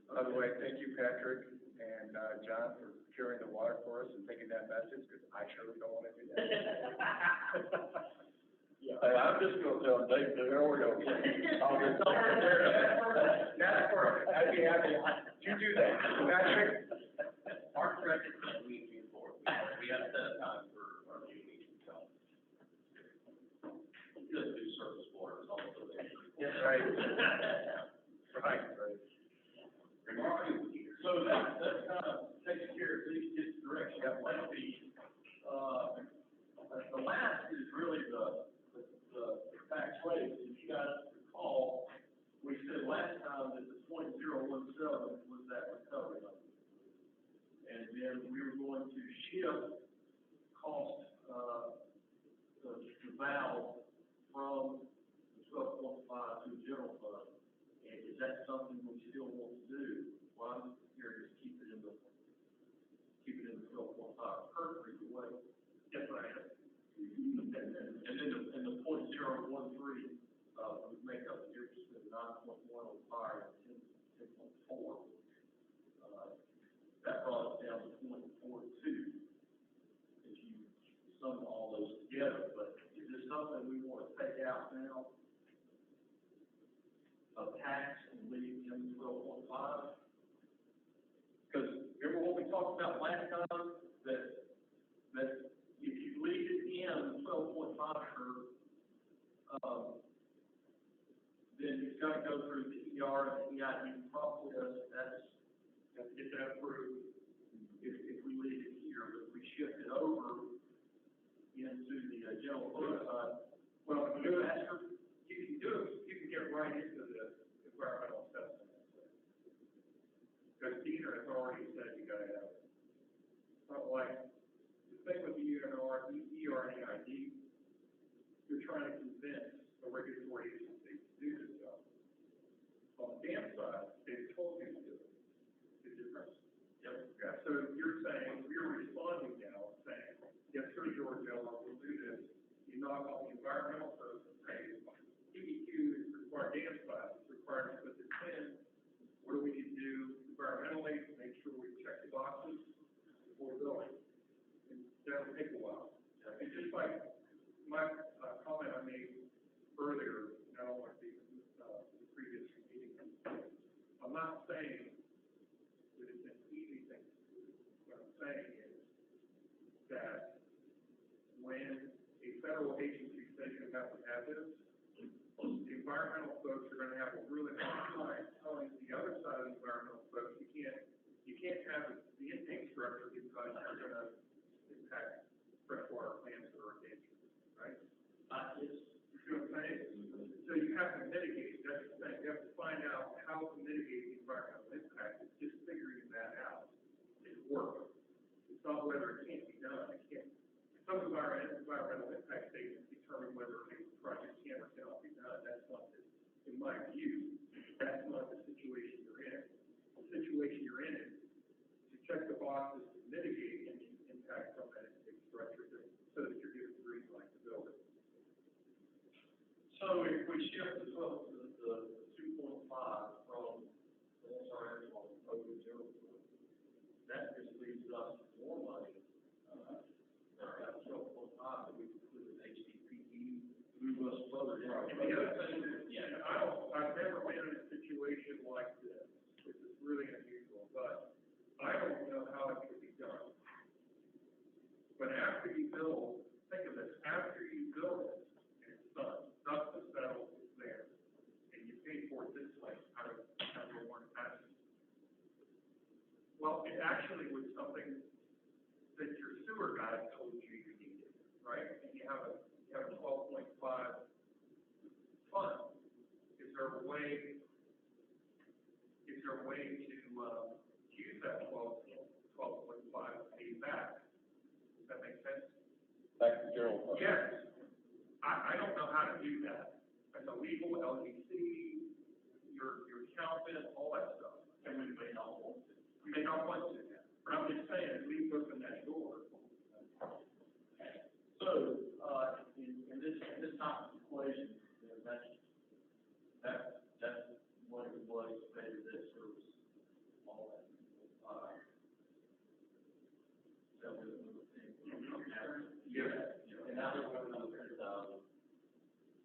By the way, thank you, Patrick and, John, for carrying the water for us and taking that message, because I surely don't want to do that. Hey, I'm just gonna tell Dave, there we go. That's perfect. I'd be happy. You do that. Patrick? Our directed we move forward. We have to set a time for our meeting, so. Just do surface water is also there. Yes, right. Right. All right, so that kind of takes care of this direction, that might be, the last is really the tax rate. If you guys recall, we said last time that the 0.017 was that recovery number. And then we were going to shift cost, the valve from the 12.5 to the general fund. And is that something we still want to do? Well, I'm here to keep it in the 12.5. Kurt, are you away? Yes, I am. And then the 0.013, would make up the difference between 9.105 and 10.4. That brought us down to 0.42. If you sum all those together, but is this something we want to take out now? Of tax and leave in 12.5? Because remember what we talked about last time, that if you leave it in 12.5 then you've got to go through the ER and the EID process. That's got to get that approved. If we leave it here, but if we shift it over into the general fund side, well, if we do it faster, you can get right into the environmental assessment. Because Peter has already said you gotta have it. Not like, the thing with the ER and EID, you're trying to convince a regulatory agency to do this stuff. On the dam side, they've told you to do it. The difference. Yep. Yeah, so you're responding now, saying, yes, sir, Georgia, we'll do this. You knock on the environmental at this, the environmental folks are gonna have a really hard time telling the other side of the environmental folks, you can't have the intake structure because you're gonna impact freshwater plants that are endangered, right? Yes. You see what I'm saying? So you have to mitigate, that's the thing, you have to find out how to mitigate the environmental impact, it's just figuring that out. It's work. It's not whether it can't be done, it can't. Some of our environmental impact statements determine whether a project can or cannot be done, that's not the, in my view, that's not the situation you're in. The situation you're in is to check the boxes to mitigate any impact from that structure so that you're getting the green light to build it. So if we shift the 2.5 from the SRS on over to general fund, that just leaves us more money. That 12.5 that we could put in HDPE, move us further down. And the other thing is, I've never been in a situation like this. This is really unusual, but I don't know how it could be done. But after you build, think of this, after you build it, and it's done, dust is settled, it's there, and you pay for it this way, out of one passage. Well, it actually was something that your sewer guy told you you needed, right? And you have a 12.5 fund. Is there a way to use that 12.5 and pay back? Does that make sense? Back to general fund. Yes. I don't know how to do that. As a legal LDC, your accountant, all that stuff. And we may not want to. You may not want to, but I'm just saying, at least open that door. So, in this type of equation, that's what it was, maybe this service, all that. Yeah. And now we're going to,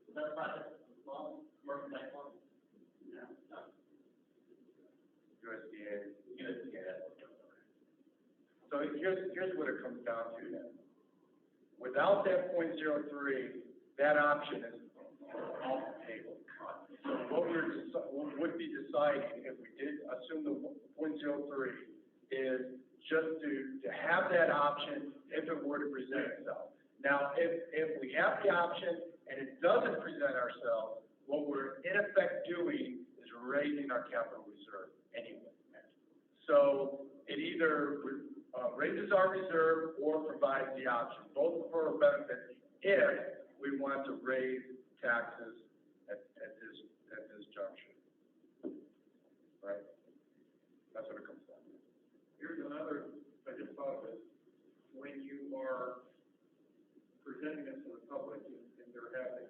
is that project, commercial bank one? Yeah. USDA. Yeah. So here's what it comes down to then. Without that 0.03, that option is off the table. So what would be deciding if we did assume the 0.03 is just to have that option if it were to present itself. Now, if we have the option and it doesn't present ourselves, what we're in effect doing is raising our capital reserve anyway. So it either raises our reserve or provides the option, both for a benefit if we want to raise taxes at this juncture. Right? That's what it comes down to. Here's another, I just thought of it, when you are presenting this to the public and they're having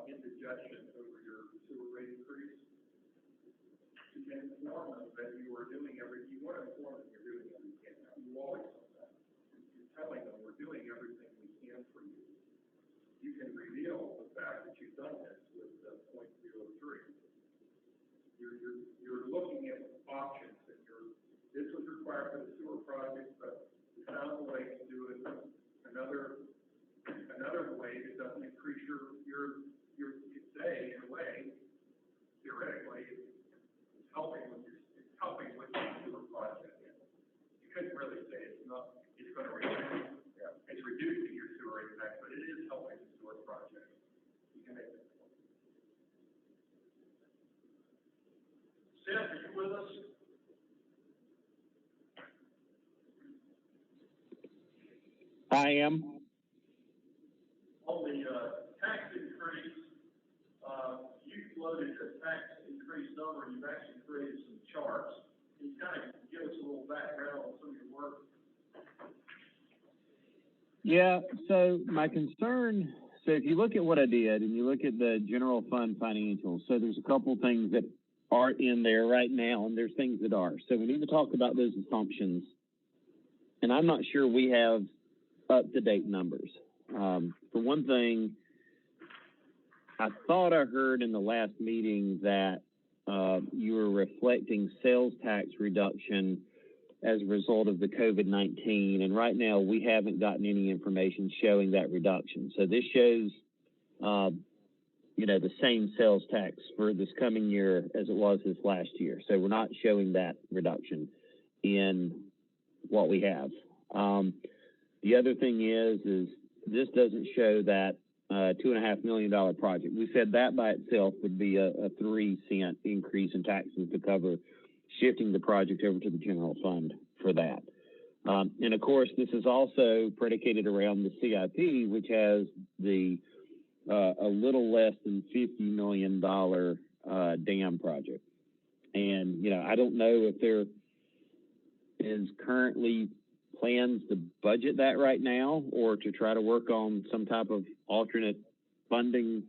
indigestion over your sewer rate increase, you can inform them that you are doing you want to inform them you're doing everything. You always know that. You're telling them we're doing everything we can for you. You can reveal the fact that you've done this with 0.03. You're looking at options and this was required for the sewer project, but we found a way to do it another way that doesn't increase your you could say in a way, theoretically, it's helping with the sewer project. You couldn't really say it's going to reduce, it's reducing your sewer impact, but it is helping the sewer project. You can make that point. Seth, are you with us? I am. On the tax increase, you loaded the tax increase number, you've actually created some charts. Can you kind of give us a little background on some of your work? Yeah, so my concern, so if you look at what I did and you look at the general fund financials, so there's a couple things that aren't in there right now and there's things that are. So we need to talk about those assumptions. And I'm not sure we have up-to-date numbers. For one thing, I thought I heard in the last meeting that you were reflecting sales tax reduction as a result of the COVID-19, and right now we haven't gotten any information showing that reduction. So this shows you know, the same sales tax for this coming year as it was this last year. So we're not showing that reduction in what we have. The other thing is this doesn't show that $2.5 million project. We said that by itself would be a 3-cent increase in taxes to cover shifting the project over to the general fund for that. And of course, this is also predicated around the CIP, which has the a little less than $50 million dam project. And, you know, I don't know if there is currently plans to budget that right now or to try to work on some type of alternate funding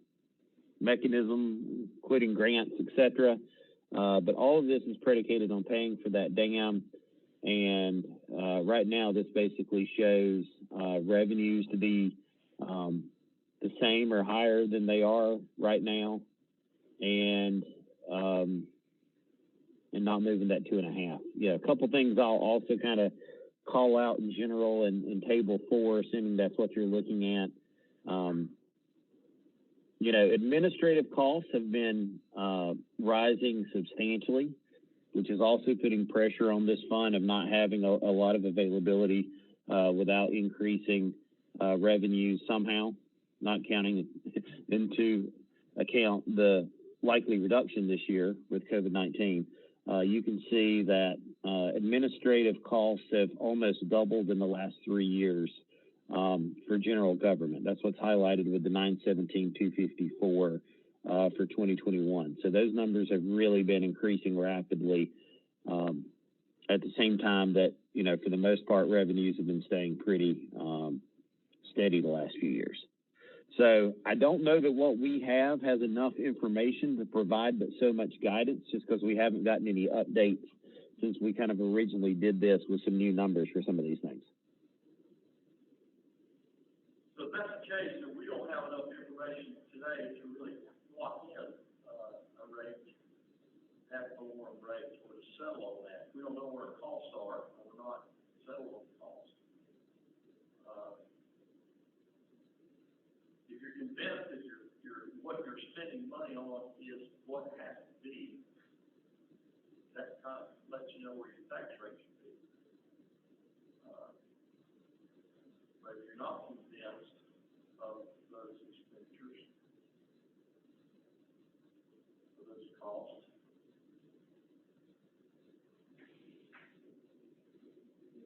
mechanism, including grants, et cetera. But all of this is predicated on paying for that dam. And right now, this basically shows revenues to be the same or higher than they are right now, and not moving that 2.5. Yeah, a couple things I'll also kind of call out in general in table 4, assuming that's what you're looking at. You know, administrative costs have been rising substantially, which is also putting pressure on this fund of not having a lot of availability without increasing revenues somehow, not counting into account the likely reduction this year with COVID-19. You can see that administrative costs have almost doubled in the last 3 years for general government. That's what's highlighted with the 917,254 for 2021. So those numbers have really been increasing rapidly at the same time that, you know, for the most part, revenues have been staying pretty steady the last few years. So I don't know that what we have has enough information to provide but so much guidance, just because we haven't gotten any updates since we kind of originally did this with some new numbers for some of these things. So if that's the case, then we don't have enough information today to really lock in a rate, have a warm rate, or to settle on that. We don't know where the costs are, and we're not settled on the cost. If you're convinced that what you're spending money on is what it has to be, that kind of lets you know where your tax rate should be. But if you're not convinced of those expenditures, of those costs,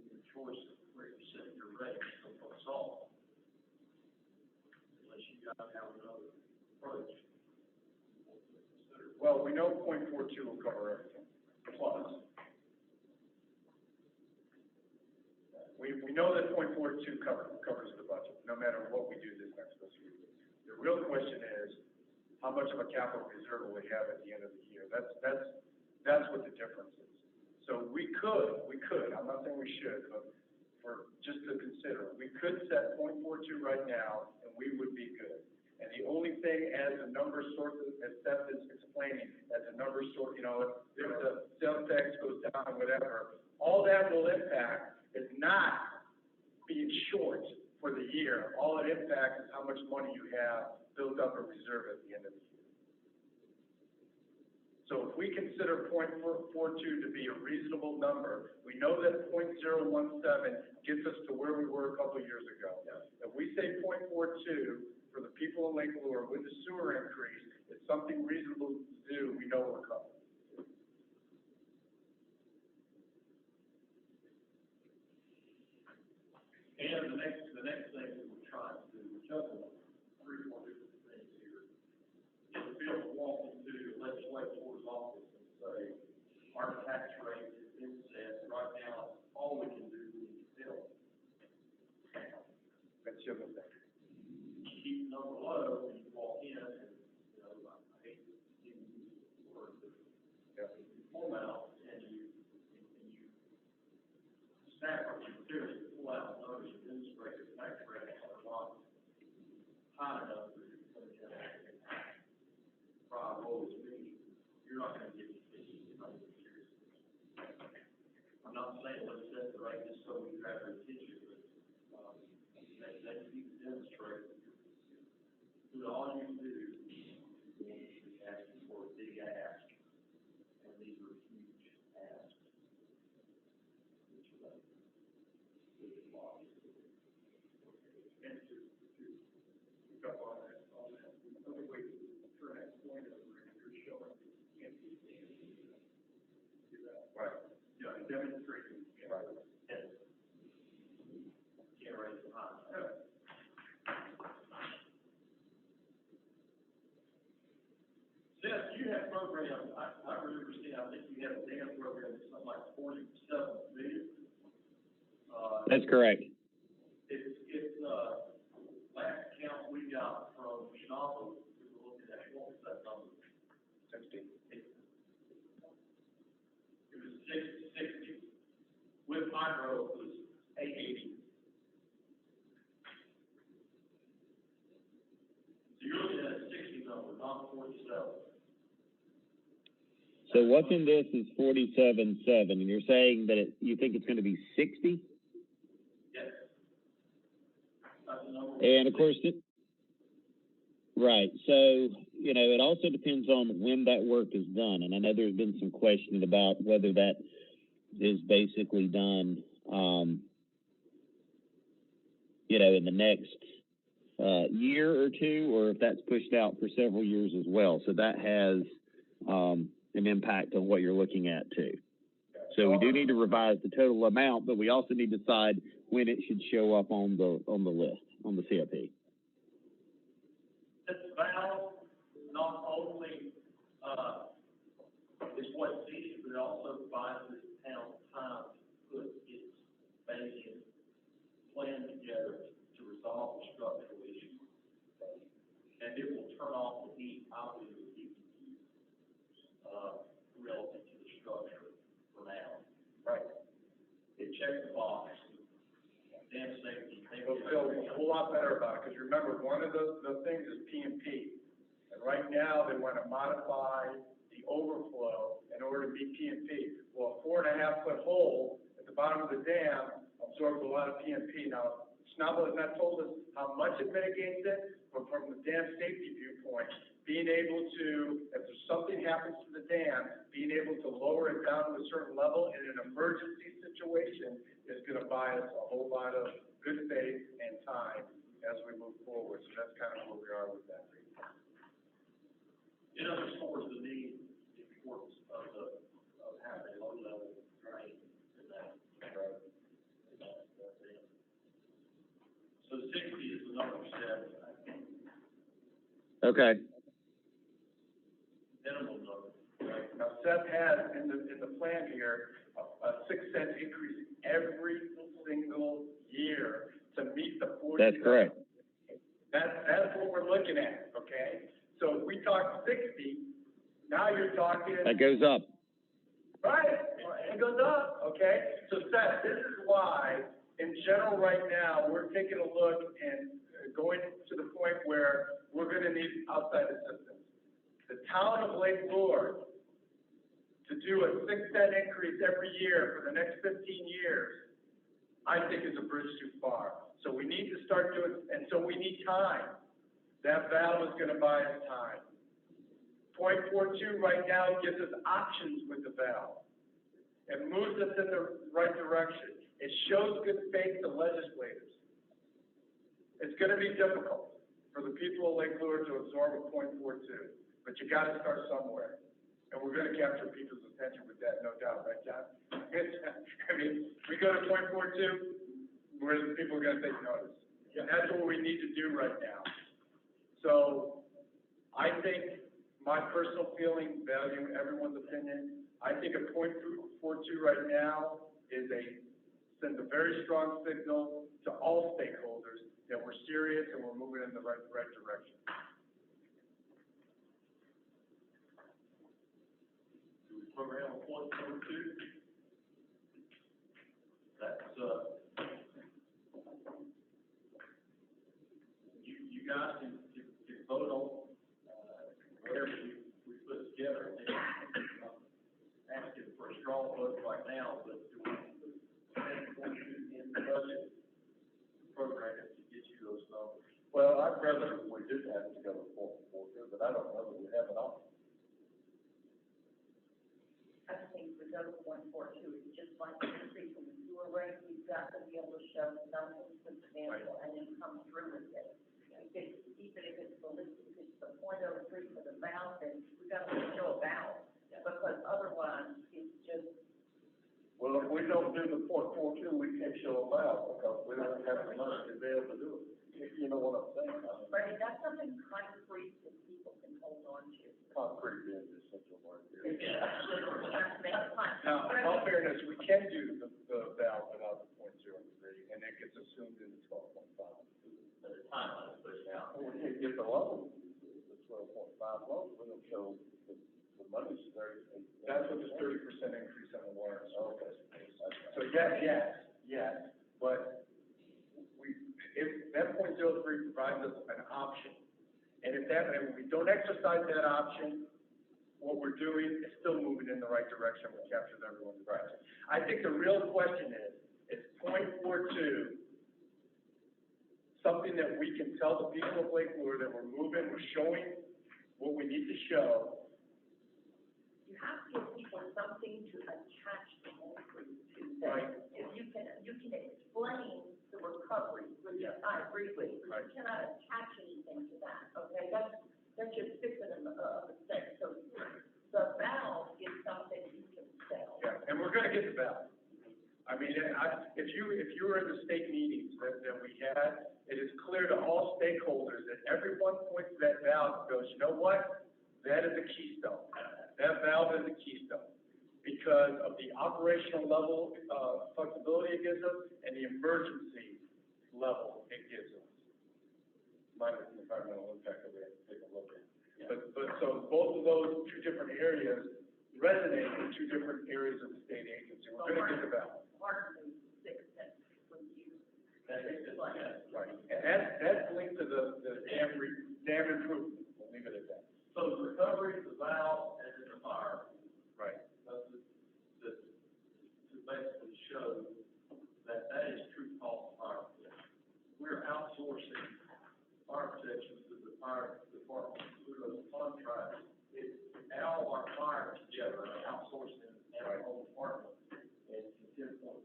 your choice of where you set your rate is what's all. Unless you guys have another approach. Well, we know 0.42 will cover everything, plus. We know that 0.42 covers the budget, no matter what we do this next fiscal year. The real question is, how much of a capital reserve will we have at the end of the year? That's what the difference is. So we could, I'm not saying we should, but for just to consider, we could set 0.42 right now, and we would be good. And the only thing, as the number source, as Seth is explaining, as the number source, you know, if the sales tax goes down or whatever, all that will impact is not being short for the year. All it impacts is how much money you have built up in reserve at the end of the year. So if we consider 0.42 to be a reasonable number, we know that 0.017 gets us to where we were a couple of years ago. If we say 0.42 for the people in Lake Lure with the sewer increase, it's something reasonable to do, we know we're covered. And the next thing that we're trying to do, we juggle 3 or 4 different things here, is to be able to walk into the legislature's office and say, our tax rate has been set, right now, all we can do is bill. That's the other thing. Keep the number low, and you walk in, and, you know, I hate to use the word, but you pull out, and you staff or you clearly pull out numbers and demonstrate your tax rates are not high enough for you to put in prime always me. You're not going to get any money seriously. I'm not saying let's set the rate just so we grab our attention, but they need to demonstrate do all you program, I remember seeing, I think you had a dam program, it's something like 47 million. That's correct. Last count we got from Schnabel, we were looking at, what was that number? 60. It was 60. With hydro, it was 880. So you're looking at a 60 number, not 47. So what's in this is 47.7, and you're saying that you think it's going to be 60? Yes. That's the number. And of course, right. So, you know, it also depends on when that work is done. And I know there's been some questioning about whether that is basically done, you know, in the next year or two, or if that's pushed out for several years as well. So that has an impact on what you're looking at too. So we do need to revise the total amount, but we also need to decide when it should show up on the list, on the CIP. This valve not only is what's needed, but it also buys this town time to put its banking plan together to resolve the structural issue. And it will turn off the heat out of the heat relative to the structure for now. Right. It checks the box. Dam safety. They'll feel a whole lot better about it, because remember, one of the things is P&P. And right now, they want to modify the overflow in order to meet P&P. Well, a 4.5-foot hole at the bottom of the dam absorbs a lot of P&P. Now, Schnabel has not told us how much it mitigates it, but from the dam safety viewpoint, being able to, if there's something happens to the dam, being able to lower it down to a certain level in an emergency situation is going to buy us a whole lot of good faith and time as we move forward. So that's kind of where we are with that. It underscores the need, the importance of having a low level drain in that road. So 60 is the number you said. Okay. Minimum number. Right. Now, Seth has in the plan here a 6-cent increase every single year to meet the 40. That's correct. That's what we're looking at, okay? So if we talk 60, now you're talking. That goes up. Right, it goes up, okay? So Seth, this is why, in general right now, we're taking a look and going to the point where we're gonna need outside assistance. The town of Lake Lure, to do a 6-cent increase every year for the next 15 years, I think is a bridge too far. So we need to start doing, and so we need time. That valve is gonna buy us time. 0.42 right now gives us options with the valve. It moves us in the right direction. It shows good faith to legislators. It's gonna be difficult for the people of Lake Lure to absorb a 0.42, but you gotta start somewhere. And we're gonna capture people's attention with that, no doubt, right, John? I mean, we go to 0.42, where the people are gonna take notice. And that's what we need to do right now. So, I think my personal feeling, valuing everyone's opinion, I think a 0.42 right now sends a very strong signal to all stakeholders that we're serious and we're moving in the right direction. Do we program a 0.42? That's, you guys can vote on, whatever we put together. I'm asking for a strong vote right now, but do we put in the budget program to get you those numbers? Well, I'd rather we did have to go to 4.42, but I don't know that we have an option. I think the double 142 is just like increasing the sewer rate. We've got to be able to show something substantial and then come through with it. Even if it's the 0.03 for the valve, then we've got to show a valve, because otherwise it's just. Well, if we don't do the 0.42, we can't show them out because we don't have the money to be able to do it. You know what I'm saying? Right, that's something concrete that people can hold on to. Concrete is essential. close with them, so the money's there. That's what the 30% increase on the water. Okay. So yes, but if that .03 provides us an option, and if we don't exercise that option, what we're doing is still moving in the right direction, which captures everyone's rights. I think the real question is .42 something that we can tell the people of Lake Lure that we're moving, we're showing what we need to show? You have to give people something to attach the increase to. Right. If you can explain the recovery, which I agree with, but you cannot attach anything to that, okay? That's just fixing a mistake. So the valve is something you can sell. Yeah, and we're gonna get the valve. I mean, if you were in the state meetings that we had, it is clear to all stakeholders that everyone points to that valve and goes, you know what? That is a keystone. That valve is a keystone because of the operational level, flexibility it gives us and the emergency level it gives us. Minus the environmental impact that we have to take a look at. Yeah. But so both of those two different areas resonate in two different areas of the state agency. We're gonna get the valve. Part of the 6 cents when you. Right, and that's linked to the dam improvement, we'll leave it at that. So the recovery, the valve, and then the fire. Right. To basically show that is true cost of fire protection. We're outsourcing fire protection to the fire department through those contracts. All our fires together, outsourcing and our whole department, and in 10.4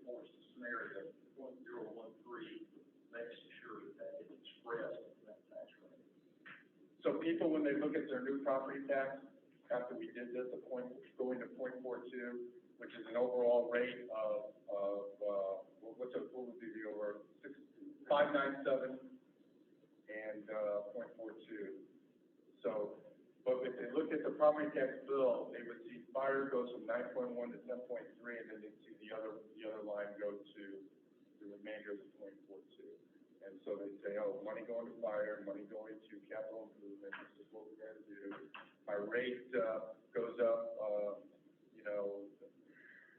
scenario, 0.013 makes sure that is expressed in that tax rate. So people, when they look at their new property tax, after we did this, going to .42, which is an overall rate of what would be the over 597 and .42. So, but if they looked at the property tax bill, they would see fire goes from 9.1 to 10.3, and then they'd see the other line go to the remainder of the .42. And so they'd say, oh, money going to fire, money going to capital improvement, this is what we're going to do. Our rate goes up, a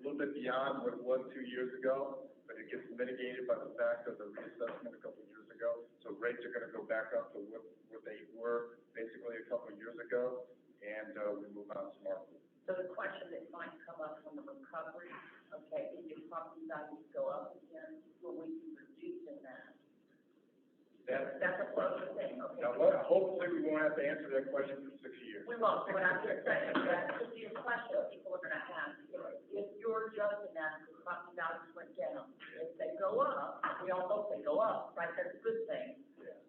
little bit beyond what it was 2 years ago, but it gets mitigated by the fact of the reassessment a couple of years ago. So rates are going to go back up to what they were basically a couple of years ago, and we move on smartly. So the question that might come up from the recovery, okay, if your property values go up again, will we be reducing that? That's a closer thing, okay? Now, hopefully we won't have to answer that question for 6 years. We won't, but I'm just saying, that's just the question people are gonna ask. If you're adjusting that, the property values went down, if they go up, we all hope they go up, right, that's a good thing.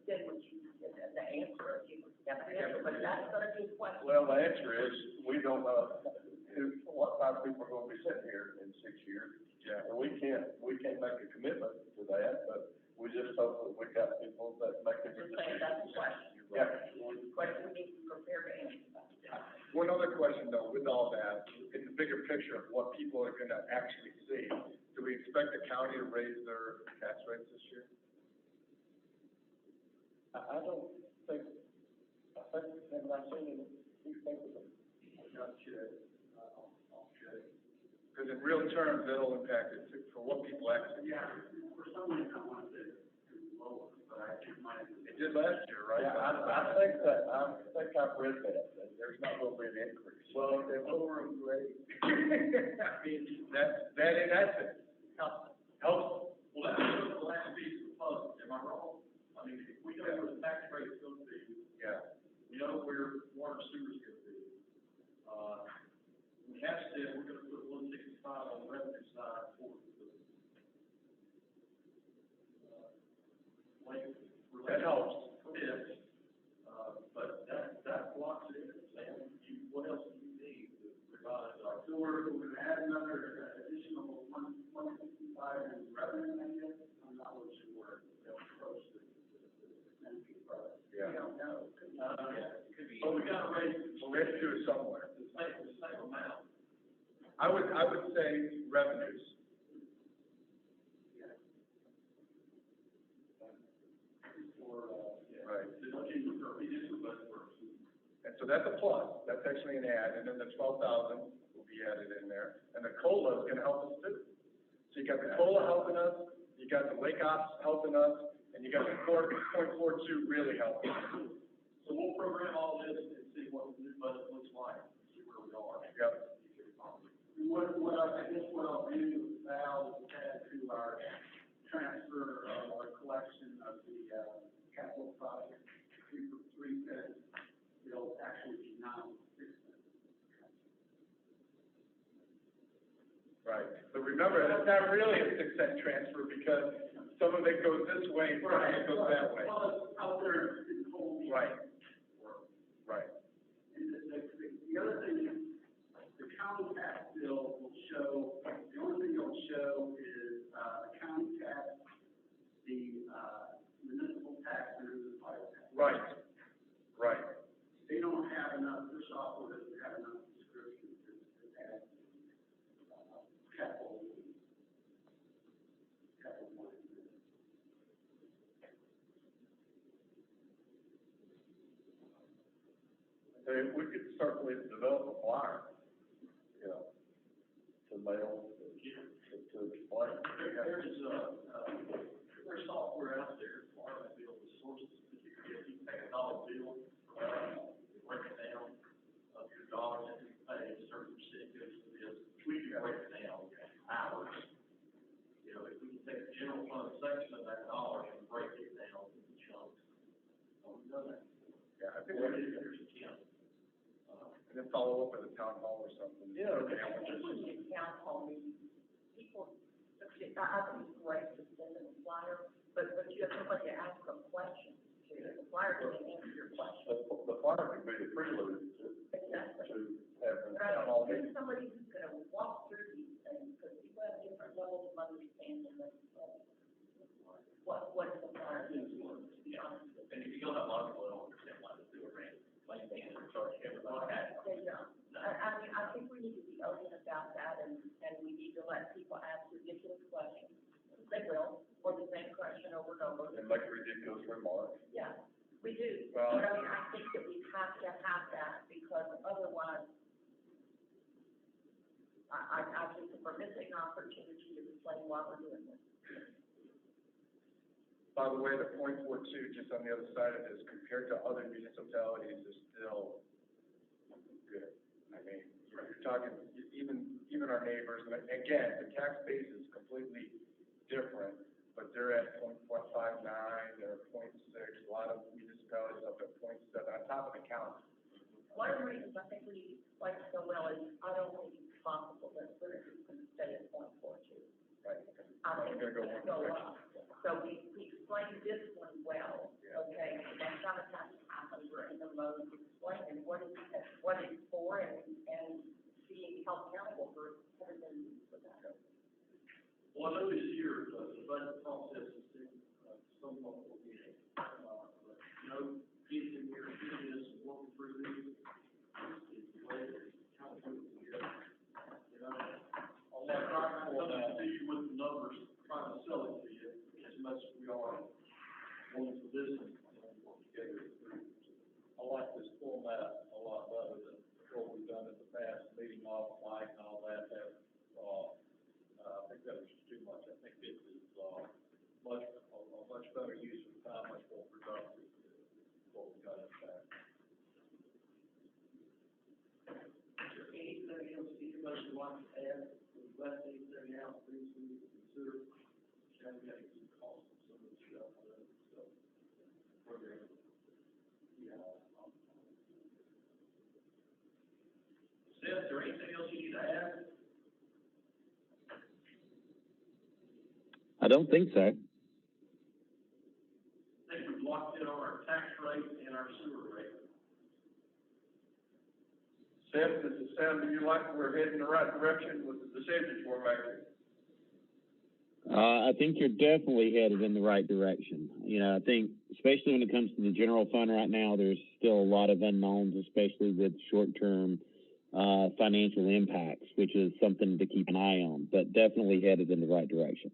Then would you, the answer, if you have an answer, but that's gonna be a question. Well, the answer is, we don't know what kind of people are gonna be sitting here in 6 years. Yeah. And we can't make a commitment to that, but we just hope that we got people that make a Just decision. saying, that's the question. Yeah. The question we need to prepare to answer. One other question though, with all that, in the bigger picture of what people are gonna actually see, do we expect the county to raise their tax rates this year? I don't think, and I've seen it, you think of it. Not sure, I'll check. Because in real terms, that'll impact it for what people actually. Yeah, for some reason, I want to say it's lower, but I think mine is. It did last year, right? Yeah, I think I've read that there's not gonna be an increase. Well, they're lower in grade. I mean, that in essence helps. Well, that's the last piece of the puzzle, am I wrong? I mean, if we know where the tax rate is gonna be, Yeah. we know where water sewer is gonna be. We have said we're gonna put 165 on the revenue side for the, That helps. Yes, but that blocks it in, and what else do you need to provide our? So we're gonna add another additional one sixty-five in revenue, I guess, I'm not really sure. They'll approach the price. Yeah. We don't know. Yeah, it could be. But we gotta raise Well, we have to do it somewhere. the same amount. I would say revenues. For, Right. the budget for budget purposes. And so that's a plus, that's actually an add, and then the 12,000 will be added in there, and the COLA is gonna help us too. So you got the COLA helping us, you got the lake ops helping us, and you got the 4.42 really helping us. So we'll program all this and see what the new budget looks like, see where we are. Yep. I guess what I'll do, Val, is add to our transfer of our collection of the, capital project, three cents, it'll actually be now 6 cents. Right, but remember, it's not really a 6 cent transfer because some of it goes this way, and some of it goes that way. Well, it's out there in whole. Right. Right. And the other thing is, the county tax bill will show, the only thing it'll show is, the county tax, the, municipal tax, and the fire tax. Right. Right. They don't have enough, their software doesn't have enough description to add, capital money. Hey, we could certainly develop a flyer, you know, to mail, to explain. There's software out there, Florida bill, the sources, if you take a dollar bill, break it down, of your dollars that you pay, a certain percent goes to this, we can break it down, hours. You know, if we can take the general fund section of that dollar and break it down into chunks, we've done that. Yeah, I think There's a chunk. and then follow up at the town hall or something. Yeah. I think when you town hall meetings, people, I think it's great to send them a flyer, but you have somebody to ask a question to. The flyer doesn't answer your question. The flyer could be the prelude Exactly. to having But town I hall think meeting. somebody who's gonna walk through these things, because people have different levels of understanding of, what is the flyer is, to be honest. And if you don't have a lot of people that don't understand why they do it, right? Like, they can charge everybody that. They don't. I mean, I think we need to be open about that, and we need to let people ask ridiculous questions. They will, or the same question over and over. And make ridiculous remarks. Yeah, we do. Well- But I mean, I think that we have to have that, because otherwise, I think that we're missing an opportunity to explain why we're doing this. By the way, the 0.42, just on the other side of this, compared to other municipalities, is still good. I mean, you're talking, even our neighbors, and again, the tax base is completely different, but they're at 0.59, they're at 0.6, a lot of municipalities up at 0.7, on top of the county. One of the reasons I think we need to explain so well is, I don't think it's possible that we're going to stay at 0.42. Right. I think We're it's gonna going go to go one up. So we explained this one well, okay? So next time it happens, we're in the mode of explaining what it's for, and being held accountable for everything for that. Well, I know this year, the budget process has been, somewhat organic. But, you know, getting in here, doing this, and working through this, is the way it's kind of put together. You know, I'm not trying to see with the numbers, trying to sell it to you, as much as we are wanting to listen and work together. I like this format a lot better than what we've done in the past, meeting off mic and all that, I think that was too much. I think this is, a much better use of time, much more productive than what we got in the past. Anything else anybody would like to add, left anything out, things we need to consider? Shall we have to keep costs of some of the stuff, so, program. Yeah. Seth, is there anything else you need to add? I don't think so. I think we've locked in our tax rate and our sewer rate. Seth, does it sound to you like we're heading in the right direction with the decisions we're making? I think you're definitely headed in the right direction. You know, I think, especially when it comes to the general fund right now, there's still a lot of unknowns, especially with short-term financial impacts, which is something to keep an eye on, but definitely headed in the right direction.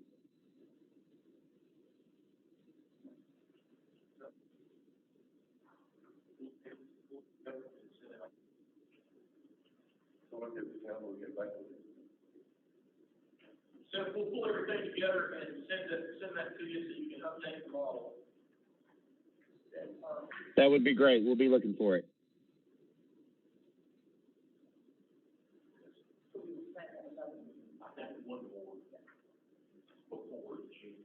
look at the town, we'll get back to it. So we'll pull everything together and send that to you so you can update the model. That would be great. We'll be looking for it. I think one more before June.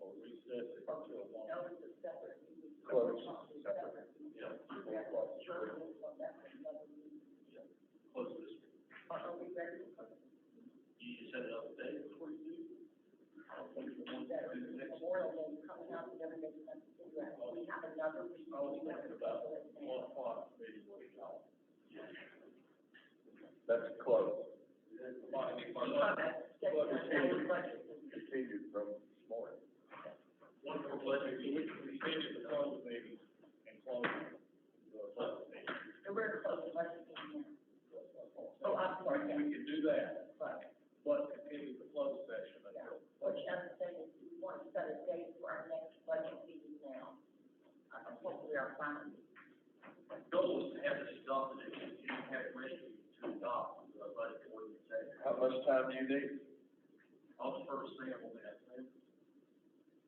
Or recess it until one. No, it's a separate. Close, separate. Yeah. Close this week. Are we ready to close? You just set it up today before you do. Memorial Day coming up, it doesn't make sense to do that. We have another week. I was thinking about 1 o'clock meeting with y'all. That's close. Continued Continued from this morning. One more budget. So we can continue the close meeting and close the budget meeting. And we're close to budget meeting now. Oh, I'm sorry, We can do that, but, but continue the closed session yeah, until. what I'm saying is, we want to set a date for our next budget meeting now. Hopefully our plan. The goal is to have this adopted, and you have it ready to adopt the budget ordinance. How much time do you need? I'll defer to Sam on that, Sam.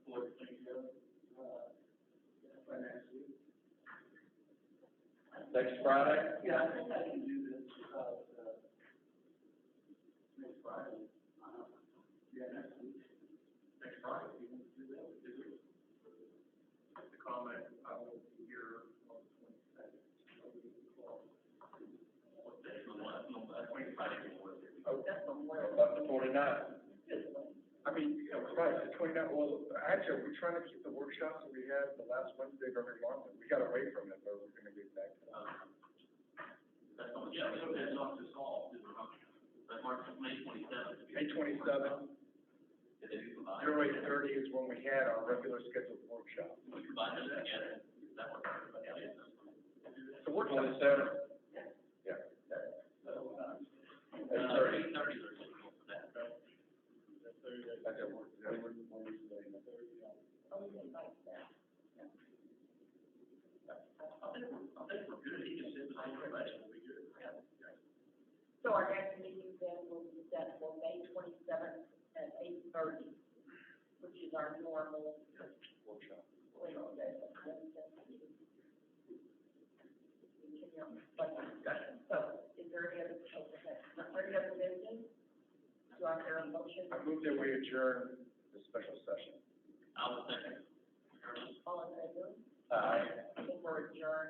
Pull everything together. By next week. Next Friday? Yeah, I think I can do this, next Friday. Yeah, next week. Next Friday, if you want to do that, we'll do it. The comment, I will be here on the 22nd. What day, no, that's 25th. Oh, That's Memorial. about the 29th. I mean, right, the 29th, well, actually, we're trying to keep the workshops that we had the last Wednesday of every month. We got away from it, but we're gonna get back to that. That's not, yeah, that's not this fall, that's March, May 27th. May 27th, Did they do provide? 08:30 is when we had our regular scheduled workshop. We provide it together, that works for everybody else. So we're 27th? Yeah. 8:30. 8:30 or something for that. That Thursday. That's at work. Wednesday, the 30th. Oh, we can like that. I think we're good, he can send us information, we'll be good. So our next meeting then will be set for May 27th at 8:30, which is our normal Workshop. Memorial Day. Continue on the budget discussion. So is there any other, any other business? Do I hear a motion? I move that we adjourn the special session. I will second. All in favor? Aye. I think we're adjourned.